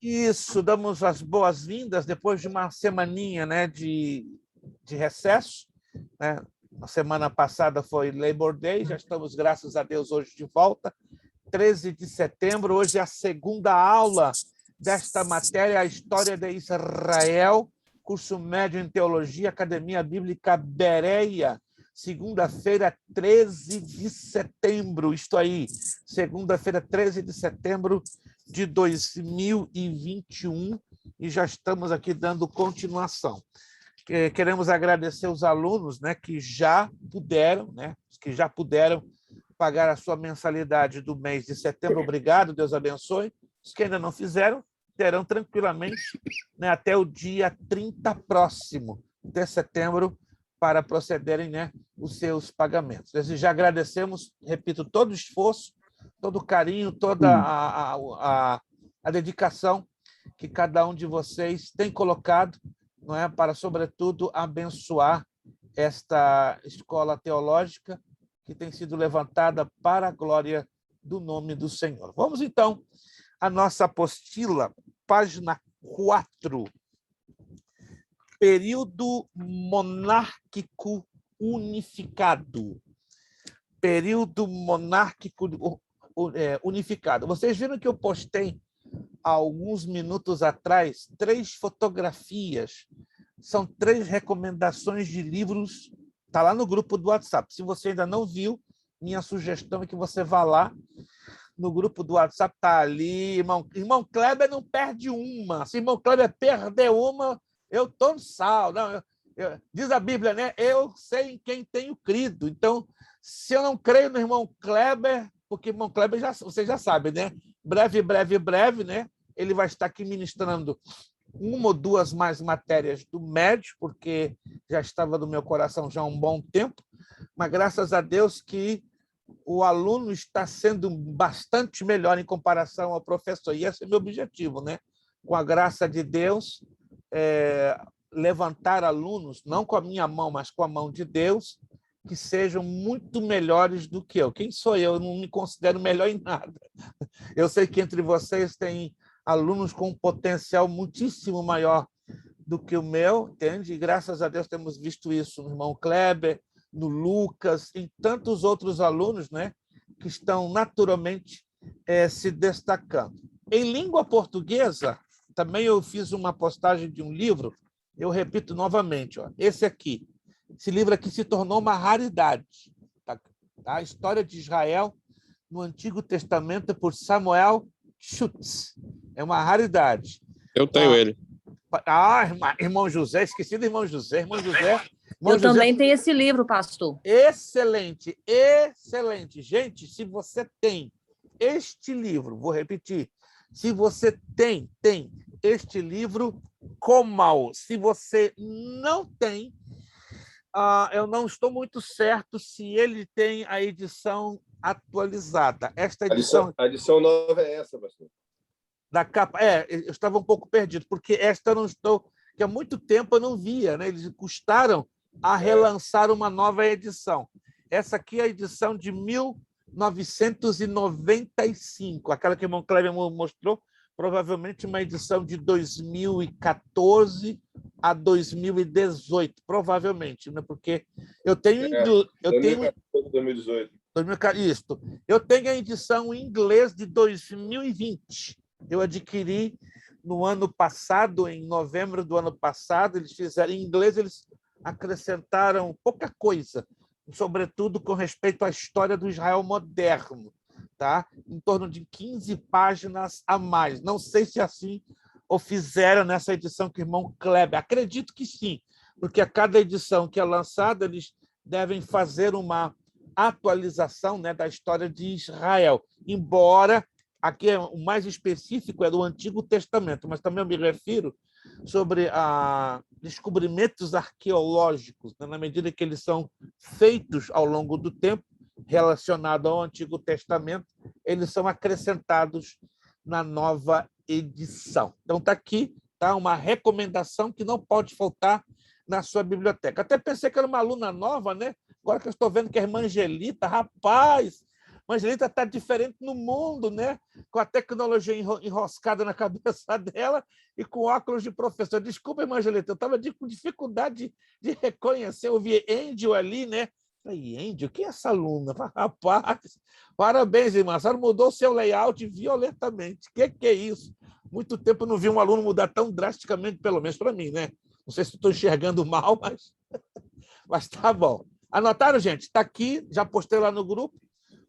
Isso, damos as boas-vindas depois de uma semaninha, né, de recesso, né? A semana passada foi Labor Day, já estamos, graças a Deus, hoje de volta. 13 de setembro, hoje é a segunda aula desta matéria, a História de Israel, curso médio em Teologia, Academia Bíblica Bereia, segunda-feira, 13 de setembro, isto aí, segunda-feira, 13 de setembro de 2021, e já estamos aqui dando continuação. Queremos agradecer os alunos, né, que já puderam, pagar a sua mensalidade do mês de setembro. Obrigado, Deus abençoe. Os que ainda não fizeram, terão tranquilamente, né, até o dia 30 próximo de setembro para procederem, né, os seus pagamentos. Desde já agradecemos, repito, todo o esforço, todo o carinho, toda a dedicação que cada um de vocês tem colocado, não é, para, sobretudo, abençoar esta escola teológica que tem sido levantada para a glória do nome do Senhor. Vamos, então, à nossa apostila, página 4, período monárquico unificado. Período monárquico unificado. Vocês viram que eu postei, há alguns minutos atrás, 3 fotografias. São 3 recomendações de livros. Está lá no grupo do WhatsApp. Se você ainda não viu, minha sugestão é que você vá lá no grupo do WhatsApp. Está ali. Irmão Kleber não perde uma. Se irmão Kleber perder uma, eu estou no sal. Não, diz a Bíblia, né? Eu sei em quem tenho crido. Então, se eu não creio no irmão Kleber, porque irmão Kleber, você já sabe, né? Breve, né? Ele vai estar aqui ministrando 1 ou 2 mais matérias do médio, porque já estava no meu coração já há um bom tempo, mas graças a Deus que o aluno está sendo bastante melhor em comparação ao professor, e esse é o meu objetivo, né? Com a graça de Deus, levantar alunos, não com a minha mão, mas com a mão de Deus, que sejam muito melhores do que eu. Quem sou eu? Eu não me considero melhor em nada. Eu sei que entre vocês tem alunos com um potencial muitíssimo maior do que o meu, entende? E graças a Deus temos visto isso no irmão Kleber, no Lucas, em tantos outros alunos, né, que estão naturalmente se destacando. Em língua portuguesa, também eu fiz uma postagem de um livro, eu repito novamente, ó, esse livro aqui se tornou uma raridade. Tá? A história de Israel no Antigo Testamento por Samuel Schutz. É uma raridade. Eu tenho ele. Irmão José, esqueci do irmão José. Eu também tenho esse livro, pastor. Excelente. Gente, se você tem este livro, vou repetir, se você tem este livro, coma-o. Se você não tem, eu não estou muito certo se ele tem a edição atualizada. Esta edição... A edição nova é essa, pastor. Da capa. Eu estava um pouco perdido, porque esta não estou... que há muito tempo eu não via, né? Eles custaram a relançar uma nova edição. Essa aqui é a edição de 1995, aquela que o irmão Kleber mostrou, provavelmente uma edição de 2014 a 2018, provavelmente, né? Porque eu tenho... 2018. Isso. Eu tenho a edição em inglês de 2020. Eu adquiri no ano passado, em novembro do ano passado. Eles fizeram em inglês, eles acrescentaram pouca coisa, sobretudo com respeito à história do Israel moderno, tá? Em torno de 15 páginas a mais. Não sei se assim o fizeram nessa edição que o irmão Kleber. Acredito que sim, porque a cada edição que é lançada, eles devem fazer uma atualização, né, da história de Israel, embora aqui o mais específico é do Antigo Testamento, mas também eu me refiro sobre descobrimentos arqueológicos, né, na medida que eles são feitos ao longo do tempo, relacionados ao Antigo Testamento, eles são acrescentados na nova edição. Então, está aqui, tá, uma recomendação que não pode faltar na sua biblioteca. Até pensei que era uma aluna nova, né? Agora que eu estou vendo que é a irmã Angelita, rapaz, Angelita está diferente no mundo, né? Com a tecnologia enroscada na cabeça dela e com óculos de professor. Desculpa, irmã Angelita, eu estava com dificuldade de reconhecer. Eu vi Angel ali, né? Falei, Angel, quem é essa aluna? Rapaz, parabéns, irmã. A senhora mudou o seu layout violentamente. O que é isso? Muito tempo eu não vi um aluno mudar tão drasticamente, pelo menos para mim, né? Não sei se estou enxergando mal, mas tá bom. Anotaram, gente? Está aqui, já postei lá no grupo.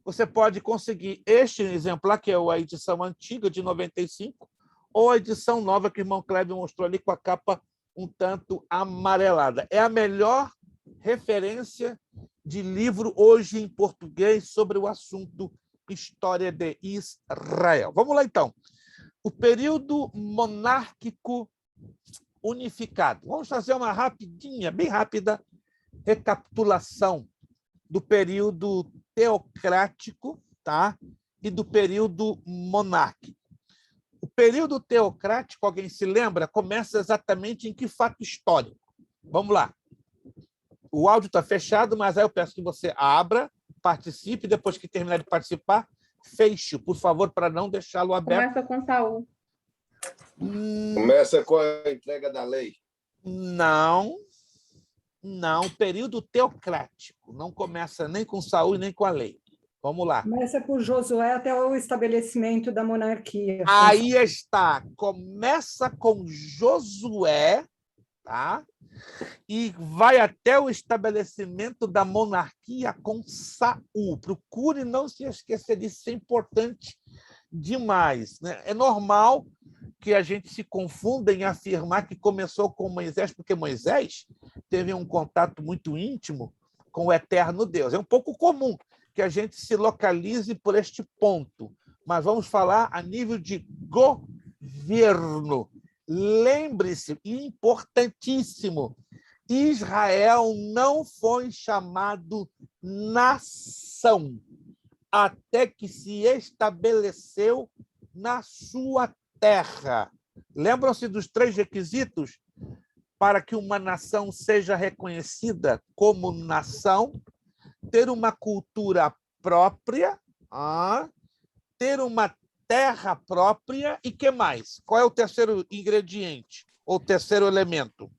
Você pode conseguir este exemplar, que é a edição antiga, de 95, ou a edição nova que o irmão Kleber mostrou ali com a capa um tanto amarelada. É a melhor referência de livro hoje em português sobre o assunto História de Israel. Vamos lá, então. O período monárquico unificado. Vamos fazer uma rapidinha, bem rápida, recapitulação do período teocrático, tá? E do período monárquico. O período teocrático, alguém se lembra, começa exatamente em que fato histórico? Vamos lá. O áudio está fechado, mas aí eu peço que você abra, participe, depois que terminar de participar, feche, por favor, para não deixá-lo aberto. Começa com Saul. Começa com a entrega da lei. Não, período teocrático. Não começa nem com Saul e nem com a lei. Vamos lá. Começa por Josué até o estabelecimento da monarquia. Aí está. Começa com Josué, tá? E vai até o estabelecimento da monarquia com Saul. Procure não se esquecer disso, isso é importante demais, né? É normal que a gente se confunda em afirmar que começou com Moisés, porque Moisés teve um contato muito íntimo com o eterno Deus. É um pouco comum que a gente se localize por este ponto, mas vamos falar a nível de governo. Lembre-se, importantíssimo, Israel não foi chamado nação até que se estabeleceu na sua terra. Lembram-se dos 3 requisitos para que uma nação seja reconhecida como nação? Ter uma cultura própria, ter uma terra própria e que mais? Qual é o terceiro ingrediente ou terceiro elemento?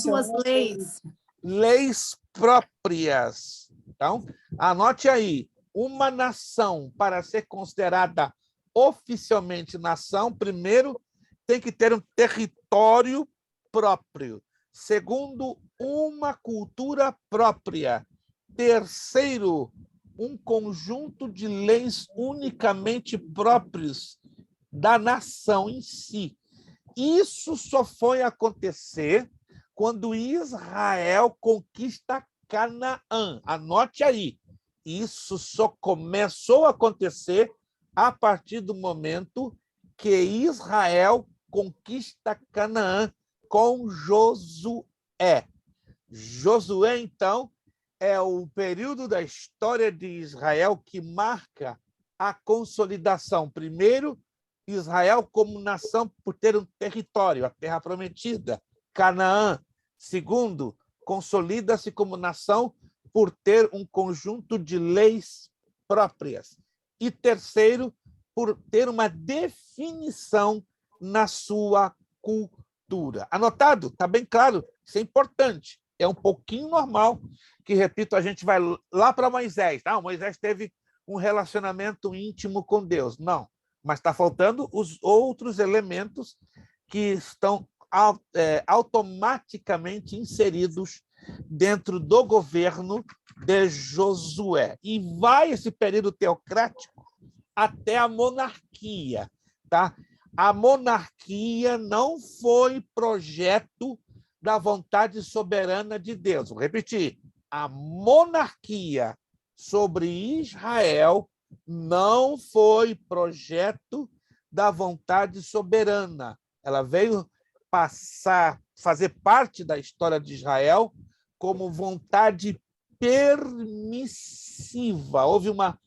Suas leis. Leis próprias. Então, anote aí, uma nação, para ser considerada oficialmente nação, primeiro, tem que ter um território próprio. Segundo, uma cultura própria. Terceiro, um conjunto de leis unicamente próprios da nação em si. Isso só foi acontecer quando Israel conquista Canaã. Anote aí. Isso só começou a acontecer a partir do momento que Israel conquista Canaã com Josué. Josué, então, é o período da história de Israel que marca a consolidação. Primeiro, Israel como nação por ter um território, a terra prometida, Canaã. Segundo, consolida-se como nação por ter um conjunto de leis próprias. E terceiro, por ter uma definição na sua cultura. Anotado? Está bem claro? Isso é importante. É um pouquinho normal que, repito, a gente vai lá para Moisés. Moisés teve um relacionamento íntimo com Deus. Não, mas está faltando os outros elementos que estão automaticamente inseridos dentro do governo de Josué. E vai esse período teocrático até a monarquia. Tá? A monarquia não foi projeto da vontade soberana de Deus. Vou repetir. A monarquia sobre Israel não foi projeto da vontade soberana. Ela veio fazer parte da história de Israel como vontade permissiva. Houve uma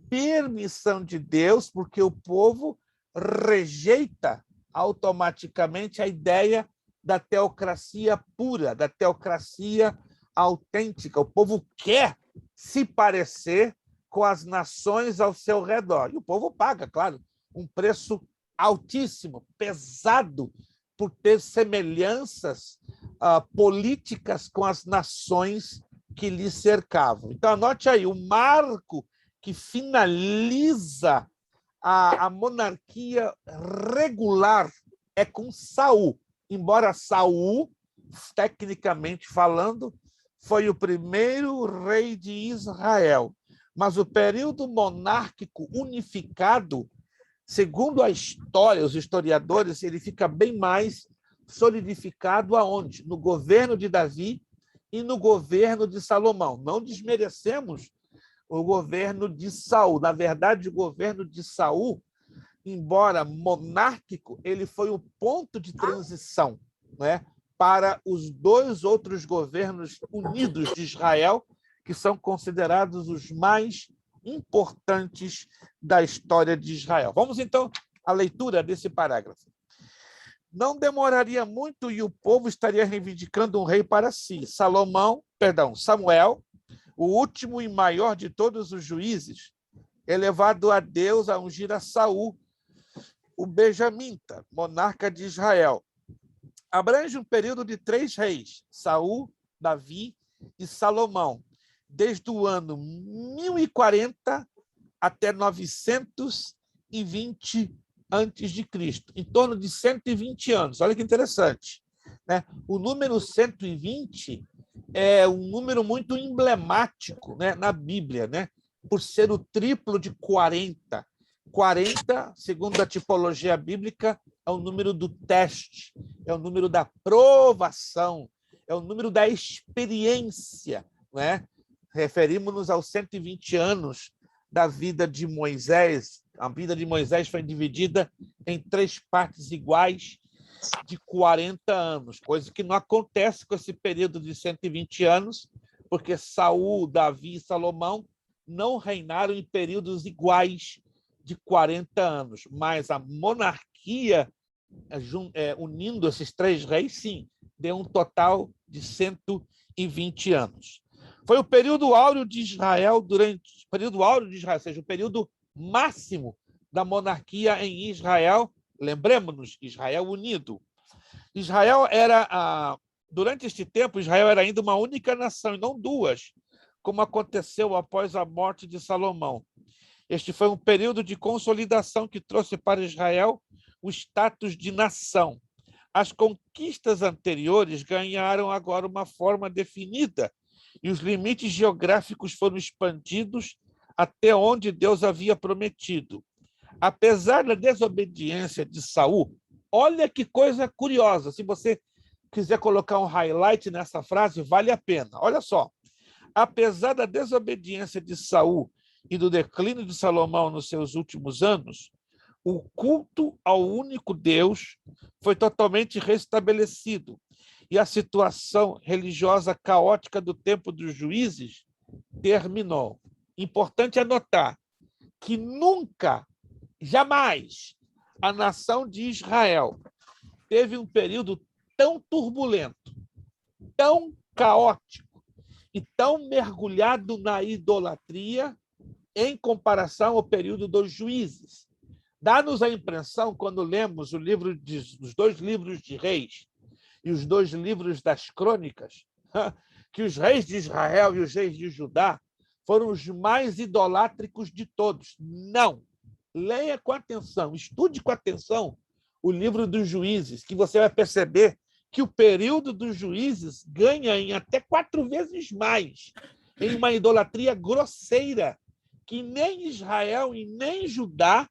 permissão de Deus, porque o povo rejeita automaticamente a ideia da teocracia pura, da teocracia autêntica. O povo quer se parecer com as nações ao seu redor. E o povo paga, claro, um preço altíssimo, pesado, por ter semelhanças políticas com as nações que lhe cercavam. Então, anote aí, o marco que finaliza a monarquia regular é com Saul. Embora Saul, tecnicamente falando, foi o primeiro rei de Israel, mas o período monárquico unificado, segundo a história, os historiadores, ele fica bem mais solidificado aonde? No governo de Davi e no governo de Salomão. Não desmerecemos o governo de Saul. Na verdade, o governo de Saul, embora monárquico, ele foi o ponto de transição, né, para os dois outros governos unidos de Israel, que são considerados os mais importantes da história de Israel. Vamos, então, à leitura desse parágrafo. Não demoraria muito e o povo estaria reivindicando um rei para si. Samuel, o último e maior de todos os juízes, elevado a Deus a ungir a Saul, o benjamita, monarca de Israel. Abrange um período de 3 reis, Saul, Davi e Salomão, desde o ano 1040 até 920 a.C., em torno de 120 anos. Olha que interessante, né? O número 120 é um número muito emblemático, né, na Bíblia, né, por ser o triplo de 40. 40, segundo a tipologia bíblica, é o número do teste, é o número da provação, é o número da experiência, né? Referimos-nos aos 120 anos da vida de Moisés. A vida de Moisés foi dividida em 3 partes iguais de 40 anos, coisa que não acontece com esse período de 120 anos, porque Saul, Davi e Salomão não reinaram em períodos iguais de 40 anos, mas a monarquia, unindo esses 3 reis, sim, deu um total de 120 anos. Foi o período áureo de Israel, ou seja, o período máximo da monarquia em Israel. Lembremos-nos, Israel unido. Durante este tempo, Israel era ainda uma única nação, e não 2, como aconteceu após a morte de Salomão. Este foi um período de consolidação que trouxe para Israel o status de nação. As conquistas anteriores ganharam agora uma forma definida e os limites geográficos foram expandidos até onde Deus havia prometido. Apesar da desobediência de Saul, olha que coisa curiosa, se você quiser colocar um highlight nessa frase, vale a pena. Olha só, apesar da desobediência de Saul e do declínio de Salomão nos seus últimos anos, o culto ao único Deus foi totalmente restabelecido e a situação religiosa caótica do tempo dos juízes terminou. Importante anotar que nunca, jamais, a nação de Israel teve um período tão turbulento, tão caótico e tão mergulhado na idolatria em comparação ao período dos juízes. Dá-nos a impressão, quando lemos os 2 livros de Reis e os 2 livros das Crônicas, que os reis de Israel e os reis de Judá foram os mais idolátricos de todos. Não! Leia com atenção, estude com atenção o livro dos Juízes, que você vai perceber que o período dos juízes ganha em até 4 vezes mais, em uma idolatria grosseira, que nem Israel e nem Judá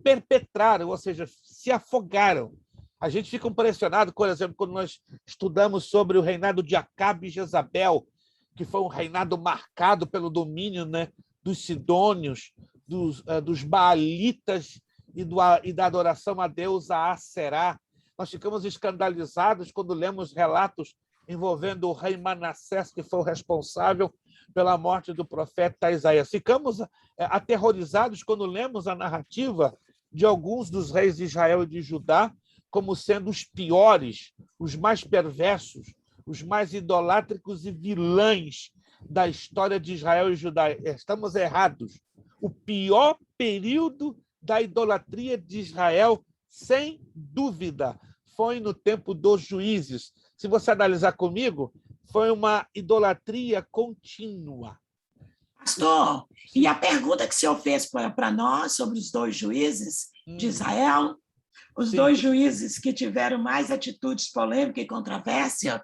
perpetraram, ou seja, se afogaram. A gente fica impressionado, por exemplo, quando nós estudamos sobre o reinado de Acabe e Jezabel, que foi um reinado marcado pelo domínio, né, dos sidônios, dos baalitas e da adoração a Deus, a Aserá. Nós ficamos escandalizados quando lemos relatos envolvendo o rei Manassés, que foi o responsável pela morte do profeta Isaías. Ficamos aterrorizados quando lemos a narrativa de alguns dos reis de Israel e de Judá como sendo os piores, os mais perversos, os mais idolátricos e vilãs da história de Israel e Judá. Estamos errados. O pior período da idolatria de Israel, sem dúvida, foi no tempo dos juízes. Se você analisar comigo, foi uma idolatria contínua. Pastor, e a pergunta que o senhor fez para nós sobre os 2 juízes de Israel, os Sim. 2 juízes que tiveram mais atitudes polêmicas e controvérsia?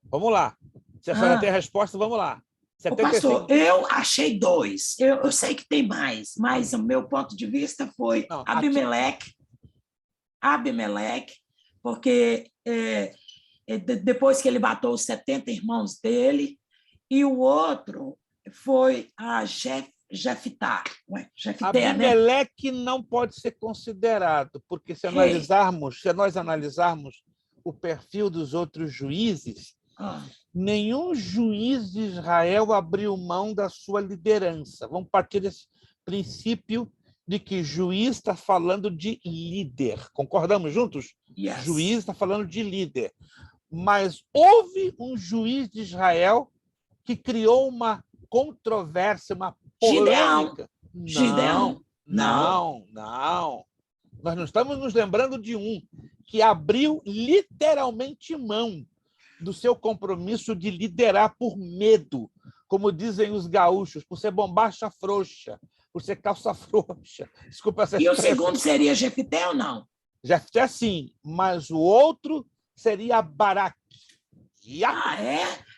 Vamos lá. Se a senhora tem a resposta, vamos lá. Ô, pastor, eu achei 2. Eu sei que tem mais, mas o meu ponto de vista foi Abimeleque, porque depois que ele matou os 70 irmãos dele, e o outro foi a Jefté. Abimeleque, né? Não pode ser considerado, porque se nós analisarmos o perfil dos outros juízes, nenhum juiz de Israel abriu mão da sua liderança. Vamos partir desse princípio de que juiz está falando de líder. Concordamos juntos? Yes. Juiz está falando de líder. Mas houve um juiz de Israel que criou uma controvérsia, uma polêmica. Gideão. Não. Nós não estamos nos lembrando de um que abriu literalmente mão do seu compromisso de liderar por medo, como dizem os gaúchos, por ser bombacha frouxa, por ser calça frouxa. Desculpa essa expressão. E o segundo seria Jefté ou não? Jefté, sim, mas o outro seria Baraque.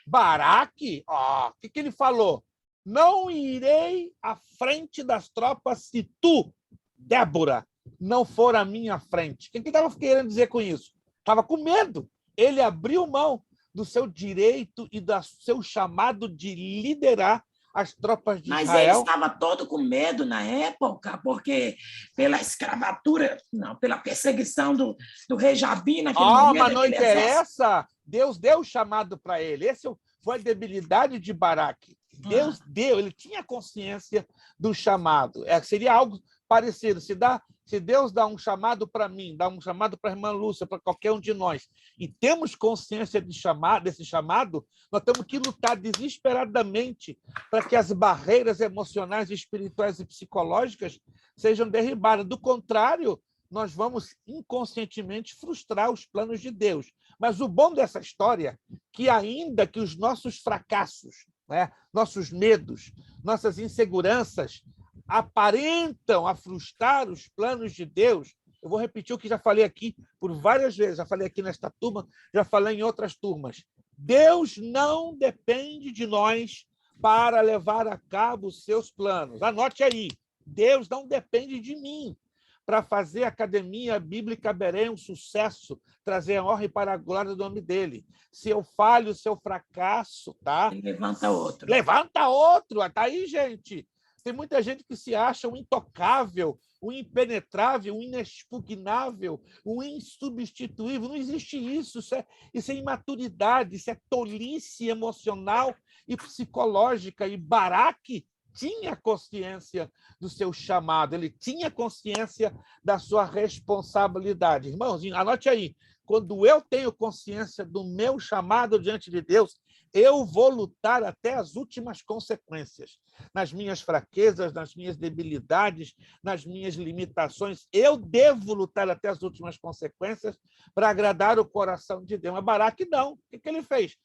Baraque? O que ele falou? Não irei à frente das tropas se tu, Débora, não for à minha frente. O que ele estava querendo dizer com isso? Estava com medo. Ele abriu mão do seu direito e do seu chamado de liderar as tropas de Israel. Mas ele estava todo com medo na época, porque pela escravatura, pela perseguição do rei Jabim naquele momento. Mas não interessa. Deus deu o chamado para ele. Essa foi a debilidade de Baraque. Deus deu, ele tinha consciência do chamado. Seria algo parecido. Se Deus dá um chamado para mim, dá um chamado para a irmã Lúcia, para qualquer um de nós, e temos consciência desse chamado, nós temos que lutar desesperadamente para que as barreiras emocionais, espirituais e psicológicas sejam derribadas. Do contrário, nós vamos inconscientemente frustrar os planos de Deus. Mas o bom dessa história é que, ainda que os nossos fracassos, nossos medos, nossas inseguranças aparentam a frustrar os planos de Deus, eu vou repetir o que já falei aqui por várias vezes, já falei aqui nesta turma, já falei em outras turmas. Deus não depende de nós para levar a cabo os seus planos. Anote aí, Deus não depende de mim para fazer a Academia Bíblica Berém um sucesso, trazer a honra para a glória do nome dele. Se eu falho, se eu fracasso, tá? Ele levanta outro. Levanta outro, tá aí, gente. Tem muita gente que se acha um intocável, um impenetrável, um inexpugnável, um insubstituível. Não existe isso. Isso é imaturidade, isso é tolice emocional e psicológica. E Baraque tinha consciência do seu chamado, ele tinha consciência da sua responsabilidade. Irmãozinho, anote aí. Quando eu tenho consciência do meu chamado diante de Deus, eu vou lutar até as últimas consequências. Nas minhas fraquezas, nas minhas debilidades, nas minhas limitações, eu devo lutar até as últimas consequências para agradar o coração de Deus. Mas Baraque não. O que ele fez?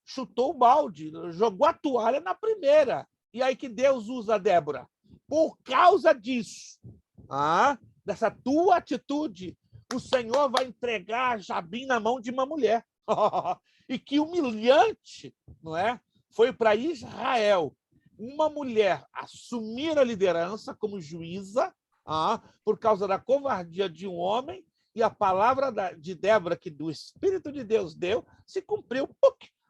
Chutou o balde, jogou a toalha na primeira. E aí que Deus usa Débora. Por causa disso, dessa tua atitude, o Senhor vai entregar Jabim na mão de uma mulher. E que humilhante, não é? Foi para Israel uma mulher assumir a liderança como juíza, por causa da covardia de um homem, e a palavra de Débora, que do Espírito de Deus deu, se cumpriu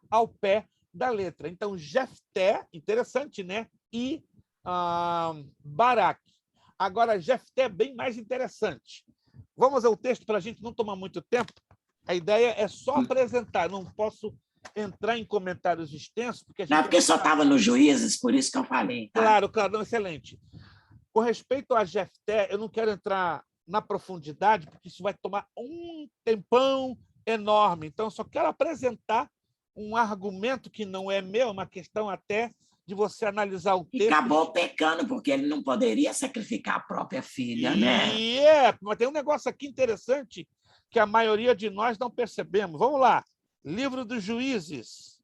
ao pé da letra. Então, Jefté, interessante, né? E Baraque. Agora, Jefté é bem mais interessante. Vamos ao texto para a gente não tomar muito tempo. A ideia é só apresentar, não posso entrar em comentários extensos. Porque só estava nos Juízes, por isso que eu falei. Tá? Claro, não, excelente. Com respeito a Jefté, eu não quero entrar na profundidade, porque isso vai tomar um tempão enorme. Então, eu só quero apresentar um argumento que não é meu, uma questão até de você analisar o E texto. acabou pecando, porque ele não poderia sacrificar a própria filha, né? Mas tem um negócio aqui interessante que a maioria de nós não percebemos. Vamos lá. Livro dos Juízes.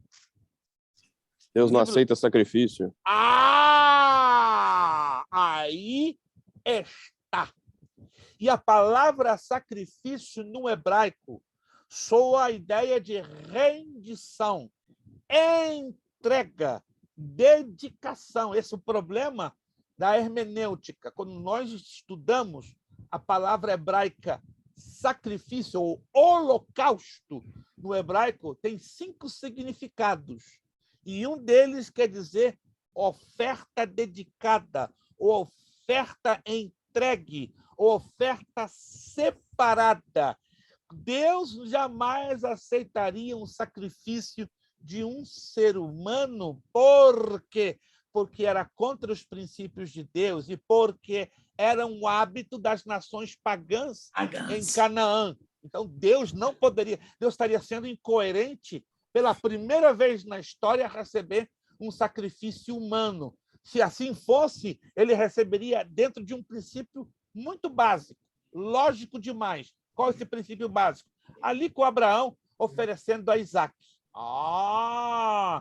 Deus não aceita sacrifício. Aí está. E a palavra sacrifício no hebraico soa a ideia de rendição, entrega, dedicação. Esse é o problema da hermenêutica. Quando nós estudamos a palavra hebraica sacrifício ou holocausto, no hebraico, tem 5 significados. E um deles quer dizer oferta dedicada, ou oferta entregue, ou oferta separada. Deus jamais aceitaria um sacrifício de um ser humano. Por quê? Porque era contra os princípios de Deus e porque era um hábito das nações pagãs em Canaã. Então, Deus não poderia... Deus estaria sendo incoerente pela primeira vez na história a receber um sacrifício humano. Se assim fosse, ele receberia dentro de um princípio muito básico, lógico demais. Qual é esse princípio básico? Ali com Abraão oferecendo a Isaac.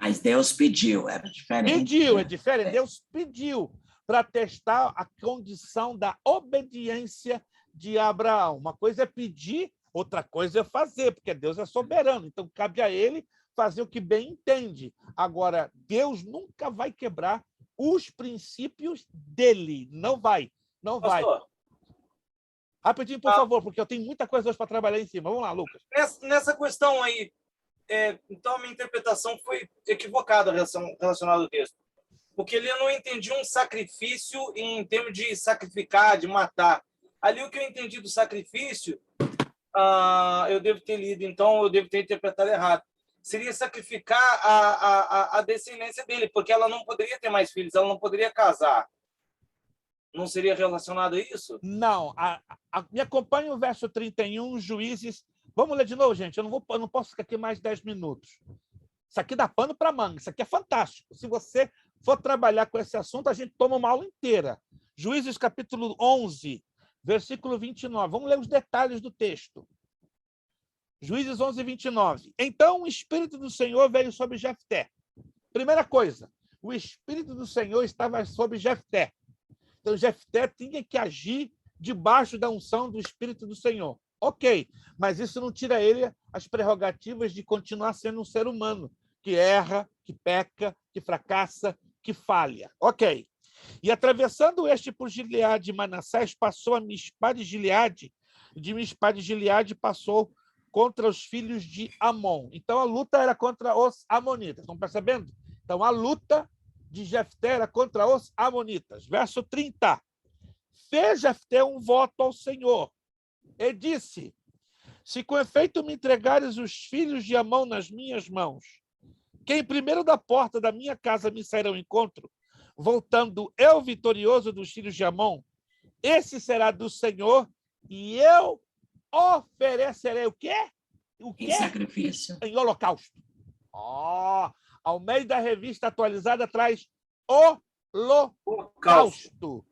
Mas Deus pediu, era diferente. Pediu, é diferente. Deus pediu para testar a condição da obediência de Abraão. Uma coisa é pedir, outra coisa é fazer, porque Deus é soberano. Então, cabe a ele fazer o que bem entende. Agora, Deus nunca vai quebrar os princípios dele. Não vai. Não vai. Pastor, rapidinho, por favor, porque eu tenho muita coisa hoje para trabalhar em cima. Vamos lá, Lucas. nessa questão aí, então a minha interpretação foi equivocada relacionada ao texto. Porque ele não entendia um sacrifício em termos de sacrificar, de matar. Ali o que eu entendi do sacrifício, eu devo ter lido, então eu devo ter interpretado errado. Seria sacrificar a descendência dele, porque ela não poderia ter mais filhos, ela não poderia casar. Não seria relacionado a isso? Não. Me acompanha o verso 31, Juízes. Vamos ler de novo, gente. Eu não posso ficar aqui mais 10 minutos. Isso aqui dá pano para manga. Isso aqui é fantástico. Se você for trabalhar com esse assunto, a gente toma uma aula inteira. Juízes, capítulo 11, versículo 29. Vamos ler os detalhes do texto. Juízes 11, 29. Então o Espírito do Senhor veio sobre Jefté. Primeira coisa, o Espírito do Senhor estava sobre Jefté. Então Jefté tinha que agir debaixo da unção do Espírito do Senhor. Ok, mas isso não tira ele as prerrogativas de continuar sendo um ser humano, que erra, que peca, que fracassa, que falha. Ok. E atravessando este por Gileade e Manassés, passou a Mispá de Gileade, e de Mispá de Gileade passou contra os filhos de Amon. Então, a luta era contra os amonitas. Estão percebendo? Então, a luta de Jefté era contra os amonitas. Verso 30. Fez Jefté um voto ao Senhor e disse: se com efeito me entregares os filhos de Amon nas minhas mãos, quem primeiro da porta da minha casa me sairá ao encontro, voltando eu vitorioso dos filhos de Amon, esse será do Senhor, e eu oferecerei o quê? O quê? Em sacrifício. Em holocausto. Ao meio da revista atualizada traz holocausto.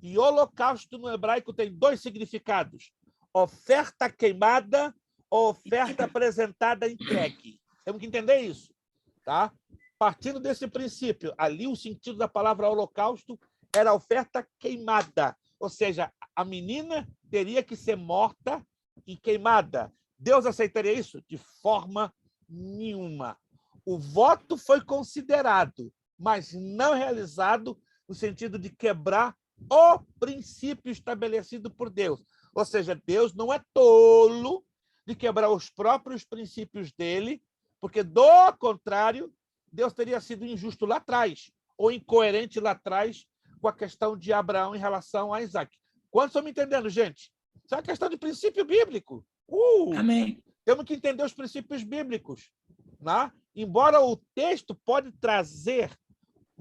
E holocausto no hebraico tem 2 significados: oferta queimada, oferta apresentada entregue. Temos que entender isso, tá? Partindo desse princípio, ali o sentido da palavra holocausto era oferta queimada, ou seja, a menina teria que ser morta e queimada. Deus aceitaria isso? De forma nenhuma. O voto foi considerado, mas não realizado no sentido de quebrar o princípio estabelecido por Deus. Ou seja, Deus não é tolo de quebrar os próprios princípios dele, porque, do contrário, Deus teria sido injusto lá atrás, ou incoerente lá atrás com a questão de Abraão em relação a Isaac. Quantos estão me entendendo, gente? Isso é uma questão de princípio bíblico. Amém. Temos que entender os princípios bíblicos, né? Embora o texto pode trazer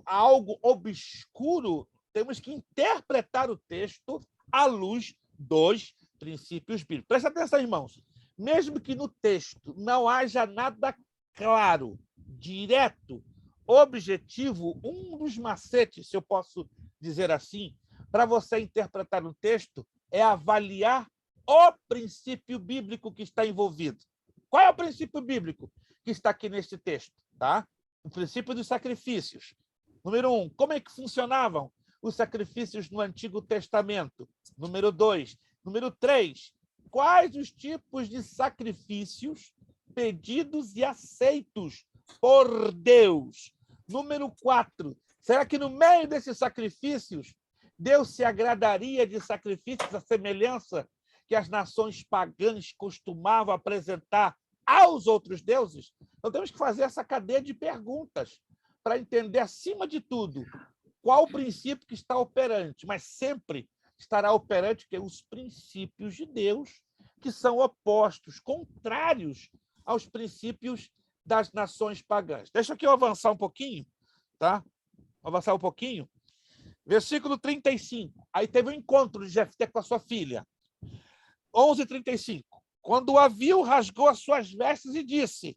algo obscuro, temos que interpretar o texto à luz dos princípios bíblicos. Presta atenção, irmãos. Mesmo que no texto não haja nada claro, direto, objetivo, um dos macetes, se eu posso dizer assim, para você interpretar um texto é avaliar o princípio bíblico que está envolvido. Qual é o princípio bíblico que está aqui neste texto? Tá? O princípio dos sacrifícios. Número 1, como é que funcionavam os sacrifícios no Antigo Testamento? Número 2. Número 3, quais os tipos de sacrifícios pedidos e aceitos por Deus? Número 4, será que no meio desses sacrifícios Deus se agradaria de sacrifícios à semelhança que as nações pagãs costumavam apresentar aos outros deuses? Então, temos que fazer essa cadeia de perguntas para entender, acima de tudo, qual o princípio que está operante, mas sempre estará operante que os princípios de Deus, que são opostos, contrários aos princípios das nações pagãs. Deixa aqui eu avançar um pouquinho, tá? Avançar um pouquinho. Versículo 35. Aí teve um encontro de Jefté com a sua filha. 11:35. Quando a viu, rasgou as suas vestes e disse: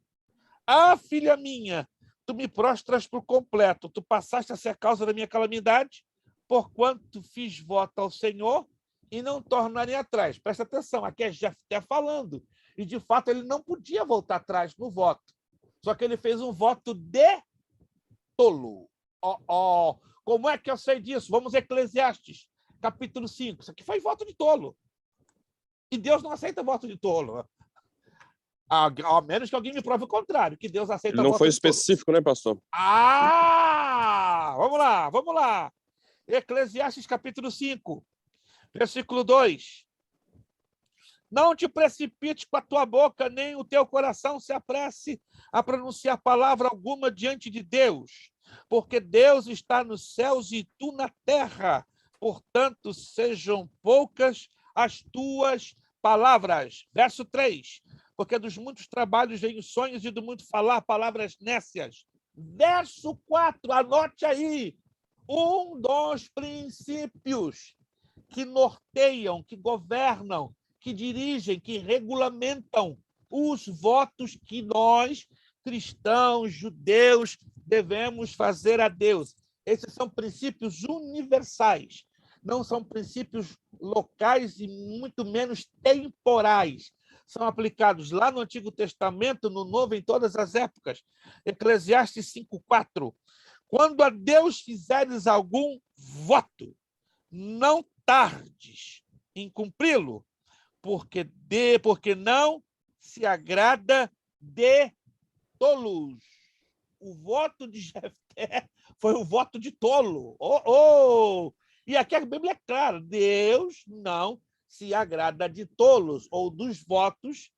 Ah, filha minha, tu me prostras por completo. Tu passaste a ser a causa da minha calamidade, porquanto fiz voto ao Senhor e não tornarei atrás. Presta atenção, aqui é Jefté falando. E, de fato, ele não podia voltar atrás no voto. Só que ele fez um voto de tolo. Como é que eu sei disso? Vamos a Eclesiastes, capítulo 5. Isso aqui foi voto de tolo. E Deus não aceita voto de tolo. A menos que alguém me prove o contrário, que Deus aceita voto de tolo. Ele não foi específico, né, pastor? Vamos lá. Eclesiastes, capítulo 5, versículo 2. Não te precipites com a tua boca, nem o teu coração se apresse a pronunciar palavra alguma diante de Deus, porque Deus está nos céus e tu na terra. Portanto, sejam poucas as tuas palavras. Verso 3. Porque dos muitos trabalhos vêm os sonhos e do muito falar palavras nécias. Verso 4, anote aí. Um dos princípios que norteiam, que governam, que dirigem, que regulamentam os votos que nós, cristãos, judeus, devemos fazer a Deus. Esses são princípios universais, não são princípios locais e muito menos temporais. São aplicados lá no Antigo Testamento, no Novo, em todas as épocas. Eclesiastes 5:4. Quando a Deus fizeres algum voto, não tardes em cumpri-lo, porque não se agrada de tolos. O voto de Jefté foi um voto de tolo. E aqui a Bíblia é clara, Deus não se agrada de tolos, ou dos votos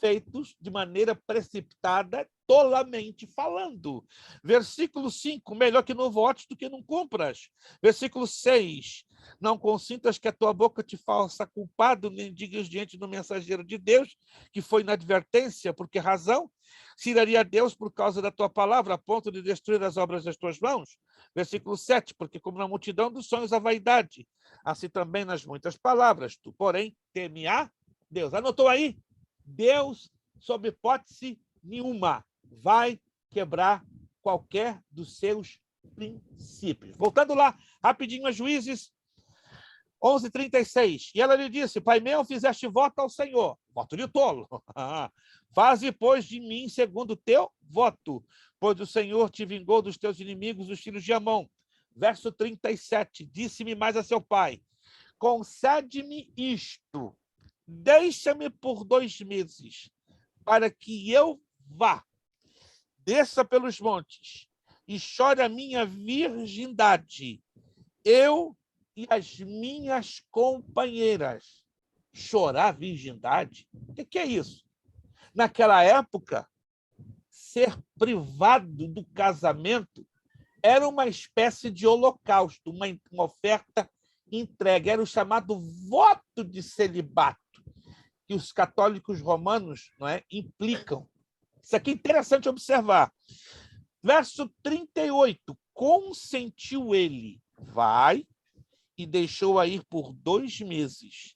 feitos de maneira precipitada, tolamente falando. Versículo 5, melhor que não votes do que não cumpras. Versículo 6, não consintas que a tua boca te faça culpado, nem digas diante do mensageiro de Deus, que foi na advertência, por que razão? Se iraria a Deus por causa da tua palavra, a ponto de destruir as obras das tuas mãos? Versículo 7, porque como na multidão dos sonhos a vaidade, assim também nas muitas palavras, tu, porém, teme a Deus. Anotou aí? Deus, sob hipótese nenhuma, vai quebrar qualquer dos seus princípios. Voltando lá, rapidinho a Juízes 11:36. E ela lhe disse: Pai meu, fizeste voto ao Senhor. Voto de tolo. Faze, pois, de mim segundo o teu voto, pois o Senhor te vingou dos teus inimigos, os filhos de Amon. Verso 37. Disse-me mais a seu pai: concede-me isto, deixa-me por 2 meses, para que eu vá, desça pelos montes e chore a minha virgindade, eu e as minhas companheiras. Chorar a virgindade? O que é isso? Naquela época, ser privado do casamento era uma espécie de holocausto, uma oferta entregue, era o chamado voto de celibato, que os católicos romanos, não é, implicam. Isso aqui é interessante observar. Verso 38, consentiu ele, vai, e deixou-a ir por 2 meses.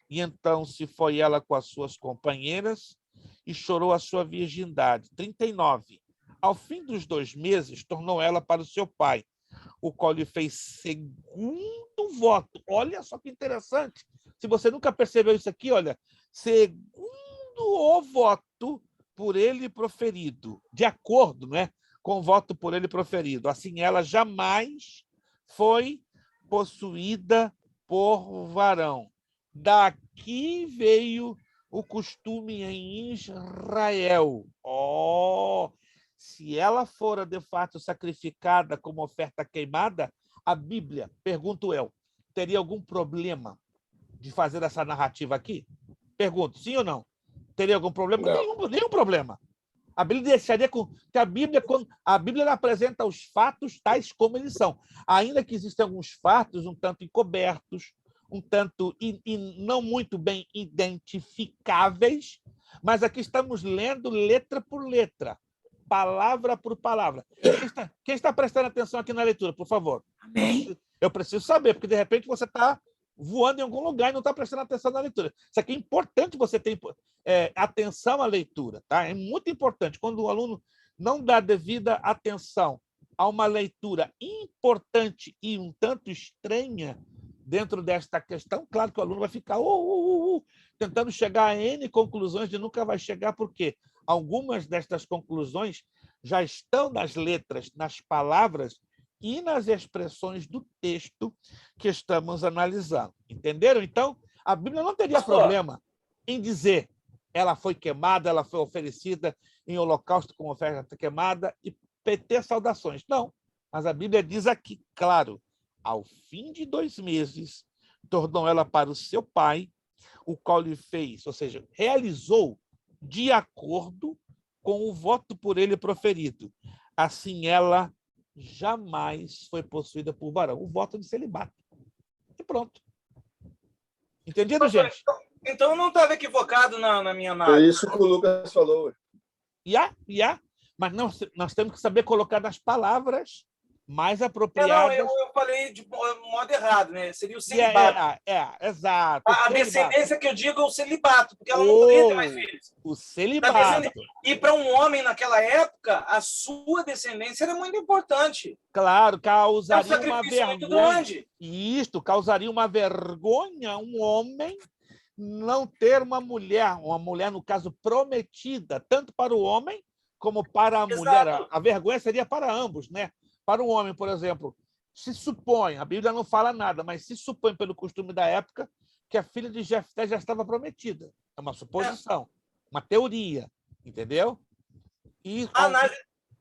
E então se foi ela com as suas companheiras, e chorou a sua virgindade. 39. Ao fim dos 2 meses, tornou ela para o seu pai, o qual lhe fez segundo voto. Olha só que interessante. Se você nunca percebeu isso aqui, olha, segundo o voto por ele proferido, de acordo, né, com o voto por ele proferido. Assim, ela jamais foi possuída por varão. Daqui veio o costume em Israel. Se ela fora de fato sacrificada como oferta queimada, a Bíblia, pergunto eu, teria algum problema de fazer essa narrativa aqui? Pergunto, sim ou não? Teria algum problema? Nenhum problema. A Bíblia deixaria com que a Bíblia ela apresenta os fatos tais como eles são, ainda que existam alguns fatos um tanto encobertos, um tanto não muito bem identificáveis, mas aqui estamos lendo letra por letra, palavra por palavra. Quem está prestando atenção aqui na leitura, por favor? Amém. Eu preciso saber, porque de repente você está voando em algum lugar e não está prestando atenção na leitura. Isso aqui é importante você ter atenção à leitura, tá? É muito importante. Quando o aluno não dá devida atenção a uma leitura importante e um tanto estranha dentro desta questão, claro que o aluno vai ficar tentando chegar a N conclusões e nunca vai chegar, porque algumas destas conclusões já estão nas letras, nas palavras e nas expressões do texto que estamos analisando. Entenderam? Então, a Bíblia não teria problema em dizer ela foi queimada, ela foi oferecida em holocausto como oferta queimada e ter saudações. Não, mas a Bíblia diz aqui, claro, ao fim de 2 meses, tornou ela para o seu pai, o qual lhe fez, ou seja, realizou de acordo com o voto por ele proferido. Assim, ela jamais foi possuída por varão. O voto de celibato. E pronto. Entendido, gente? Então, eu não estava equivocado na minha É análise. isso que o Lucas falou. Mas nós temos que saber colocar nas palavras mais Não, apropriadas. eu falei de modo errado, né? Seria o celibato. Exato. A descendência que eu digo é o celibato, porque ela não poderia ter mais filhos. O celibato. E para um homem naquela época, a sua descendência era muito importante. Claro, É um causaria uma sacrifício muito vergonha. grande. E isto causaria uma vergonha um homem não ter uma mulher, no caso, prometida, tanto para o homem como para a mulher. A vergonha seria para ambos, né? Para o homem, por exemplo, se supõe, a Bíblia não fala nada, mas se supõe pelo costume da época que a filha de Jefté já estava prometida. É uma suposição, uma teoria, entendeu? E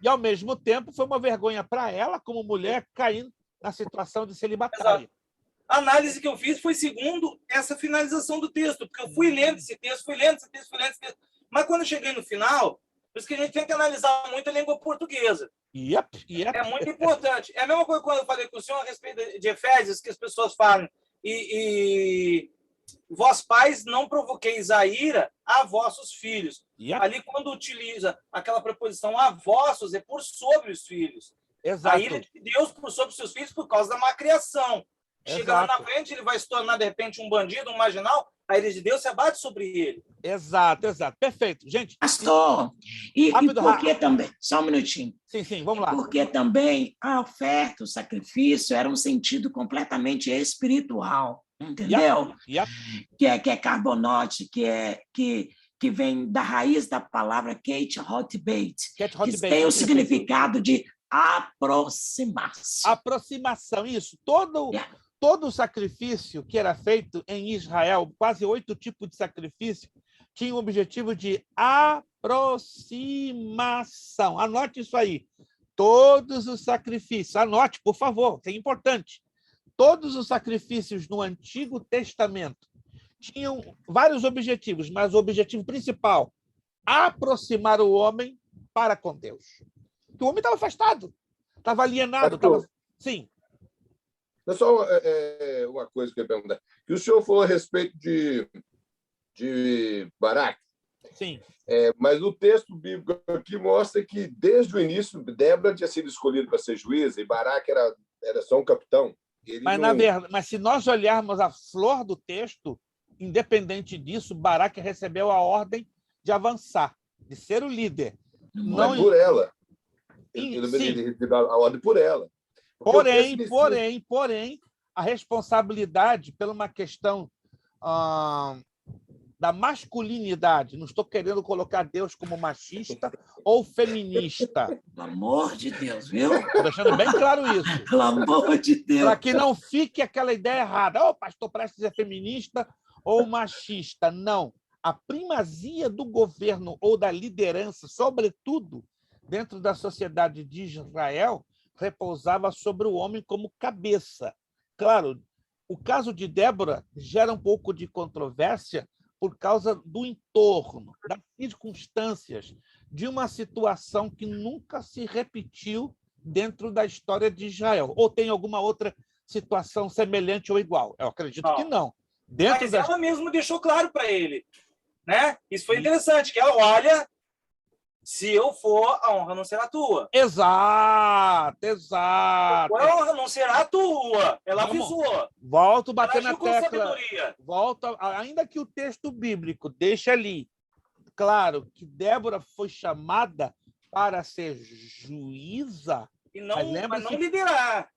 ao mesmo tempo foi uma vergonha para ela, como mulher, caindo na situação de celibatária. Exato. A análise que eu fiz foi segundo essa finalização do texto, porque eu fui lendo esse texto, mas quando eu cheguei no final, por isso que a gente tem que analisar muito a língua portuguesa. É muito importante. É a mesma coisa quando eu falei com o senhor a respeito de Efésios, que as pessoas falam, e vós pais não provoqueis a ira a vossos filhos. Ali, quando utiliza aquela preposição a vossos, é por sobre os filhos. Exato. A ira de Deus por sobre os seus filhos por causa da má criação. Chega lá na frente, ele vai se tornar, de repente, um bandido, um marginal, a ira de Deus se abate sobre ele. Exato. Perfeito. Gente, pastor, e porque também... Só um minutinho. Sim, vamos lá. Porque também a oferta, o sacrifício, era um sentido completamente espiritual, entendeu? Que é carbonote, que vem da raiz da palavra Kate Hotbait, que tem o significado de aproximar-se. Aproximação, isso. Todo o sacrifício que era feito em Israel, quase 8 tipos de sacrifício, tinha o objetivo de aproximação. Anote isso aí. Todos os sacrifícios, anote, por favor, isso é importante. Todos os sacrifícios no Antigo Testamento tinham vários objetivos, mas o objetivo principal, aproximar o homem para com Deus. Porque o homem estava afastado, estava alienado. Sim. É só uma coisa que eu ia perguntar. Que o senhor falou a respeito de Baraque. Sim. Mas o texto bíblico aqui mostra que, desde o início, Débora tinha sido escolhida para ser juíza e Baraque era só um capitão. Mas se nós olharmos a flor do texto, independente disso, Baraque recebeu a ordem de avançar, de ser o líder. Não é por ela. Ele recebeu a ordem por ela. Porém, a responsabilidade pela uma questão da masculinidade, não estou querendo colocar Deus como machista ou feminista. Pelo amor de Deus, viu? Estou deixando bem claro isso. Pelo amor de Deus. Para que não fique aquela ideia errada. O pastor Prestes é feminista ou machista. Não. A primazia do governo ou da liderança, sobretudo dentro da sociedade de Israel, repousava sobre o homem como cabeça. Claro, o caso de Débora gera um pouco de controvérsia por causa do entorno, das circunstâncias, de uma situação que nunca se repetiu dentro da história de Israel. Ou tem alguma outra situação semelhante ou igual? Eu acredito que não. Mas ela mesmo deixou claro para ele, né? Isso foi interessante, que ela olha, se eu for, a honra não será tua. Exato. A honra não será tua. Ela avisou. Volto a bater na tecla. Volta, ainda que o texto bíblico deixe ali claro que Débora foi chamada para ser juíza. E não, mas não liderar.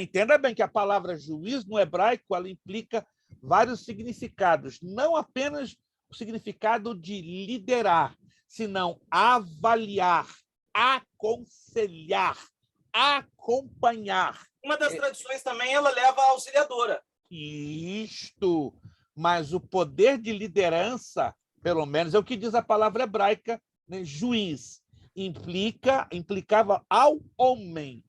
Entenda bem que a palavra juiz no hebraico ela implica vários significados, não apenas o significado de liderar, senão avaliar, aconselhar, acompanhar. Uma das tradições também, ela leva a auxiliadora. Isto, mas o poder de liderança, pelo menos é o que diz a palavra hebraica, né? Juiz, implicava ao homem,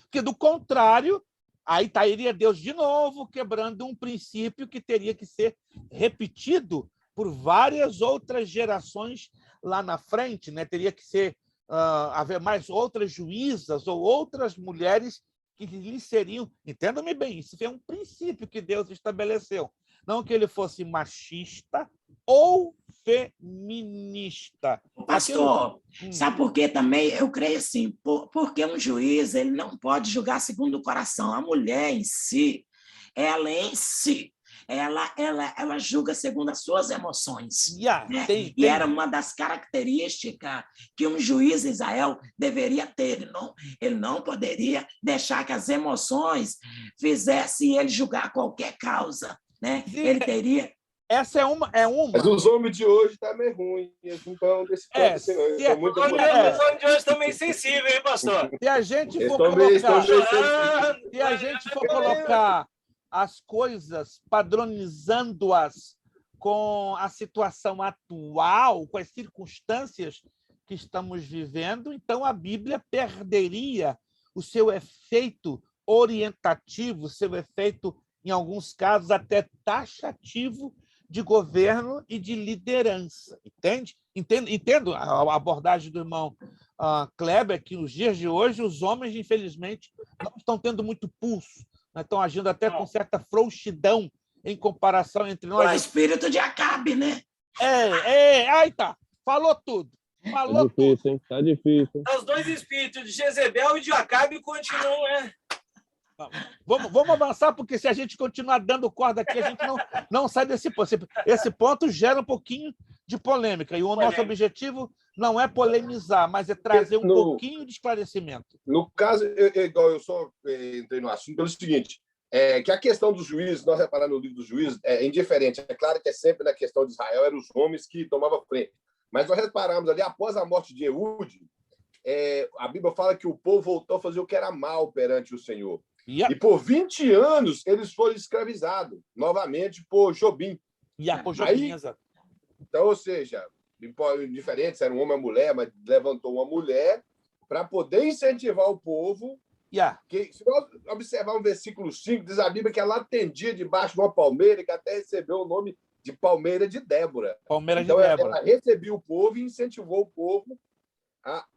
porque do contrário, aí estaria Deus de novo quebrando um princípio que teria que ser repetido por várias outras gerações lá na frente, né? Teria que ser haver mais outras juízas ou outras mulheres que lhe seriam... Entenda-me bem, isso é um princípio que Deus estabeleceu. Não que ele fosse machista ou feminista. Pastor, sabe por quê também? Eu creio assim, porque um juiz ele não pode julgar segundo o coração. A mulher em si, ela julga segundo as suas emoções. Né? E era uma das características que um juiz em Israel deveria ter. Ele não poderia deixar que as emoções fizessem ele julgar qualquer causa. Né? Ele teria... Essa é uma. Mas os homens de hoje estão meio ruins. Eles não estão desse ponto assim, não. Eles Os homens de hoje estão meio sensíveis, hein, pastor? Se a gente for colocar as coisas, padronizando-as com a situação atual, com as circunstâncias que estamos vivendo, então a Bíblia perderia o seu efeito orientativo, seu efeito, em alguns casos, até taxativo de governo e de liderança. Entendo a abordagem do irmão Kleber, que nos dias de hoje os homens, infelizmente, não estão tendo muito pulso, né? Estão agindo até com certa frouxidão em comparação entre nós. O espírito de Acabe, né? Aí tá. Falou tudo. Falou difícil, tudo. Hein? Tá difícil. Os dois espíritos de Jezebel e de Acabe continuam, né? Vamos avançar, porque se a gente continuar dando corda aqui, a gente não sai desse ponto. Esse ponto gera um pouquinho de polêmica, e o nosso objetivo não é polemizar, mas é trazer um pouquinho de esclarecimento. No caso, igual eu só entrei no assunto pelo seguinte, que a questão dos juízes, nós reparamos no livro dos juízes, é indiferente. É claro que sempre na questão de Israel eram os homens que tomavam frente. Mas nós reparamos ali, após a morte de Eude, a Bíblia fala que o povo voltou a fazer o que era mal perante o Senhor. E por 20 anos eles foram escravizados novamente por Jobim. Então, ou seja, diferente se era um homem ou mulher, mas levantou uma mulher para poder incentivar o povo. Que, se nós observar o versículo 5, diz a Bíblia que ela atendia debaixo de uma palmeira, que até recebeu o nome de Palmeira de Débora. Ela recebeu o povo e incentivou o povo.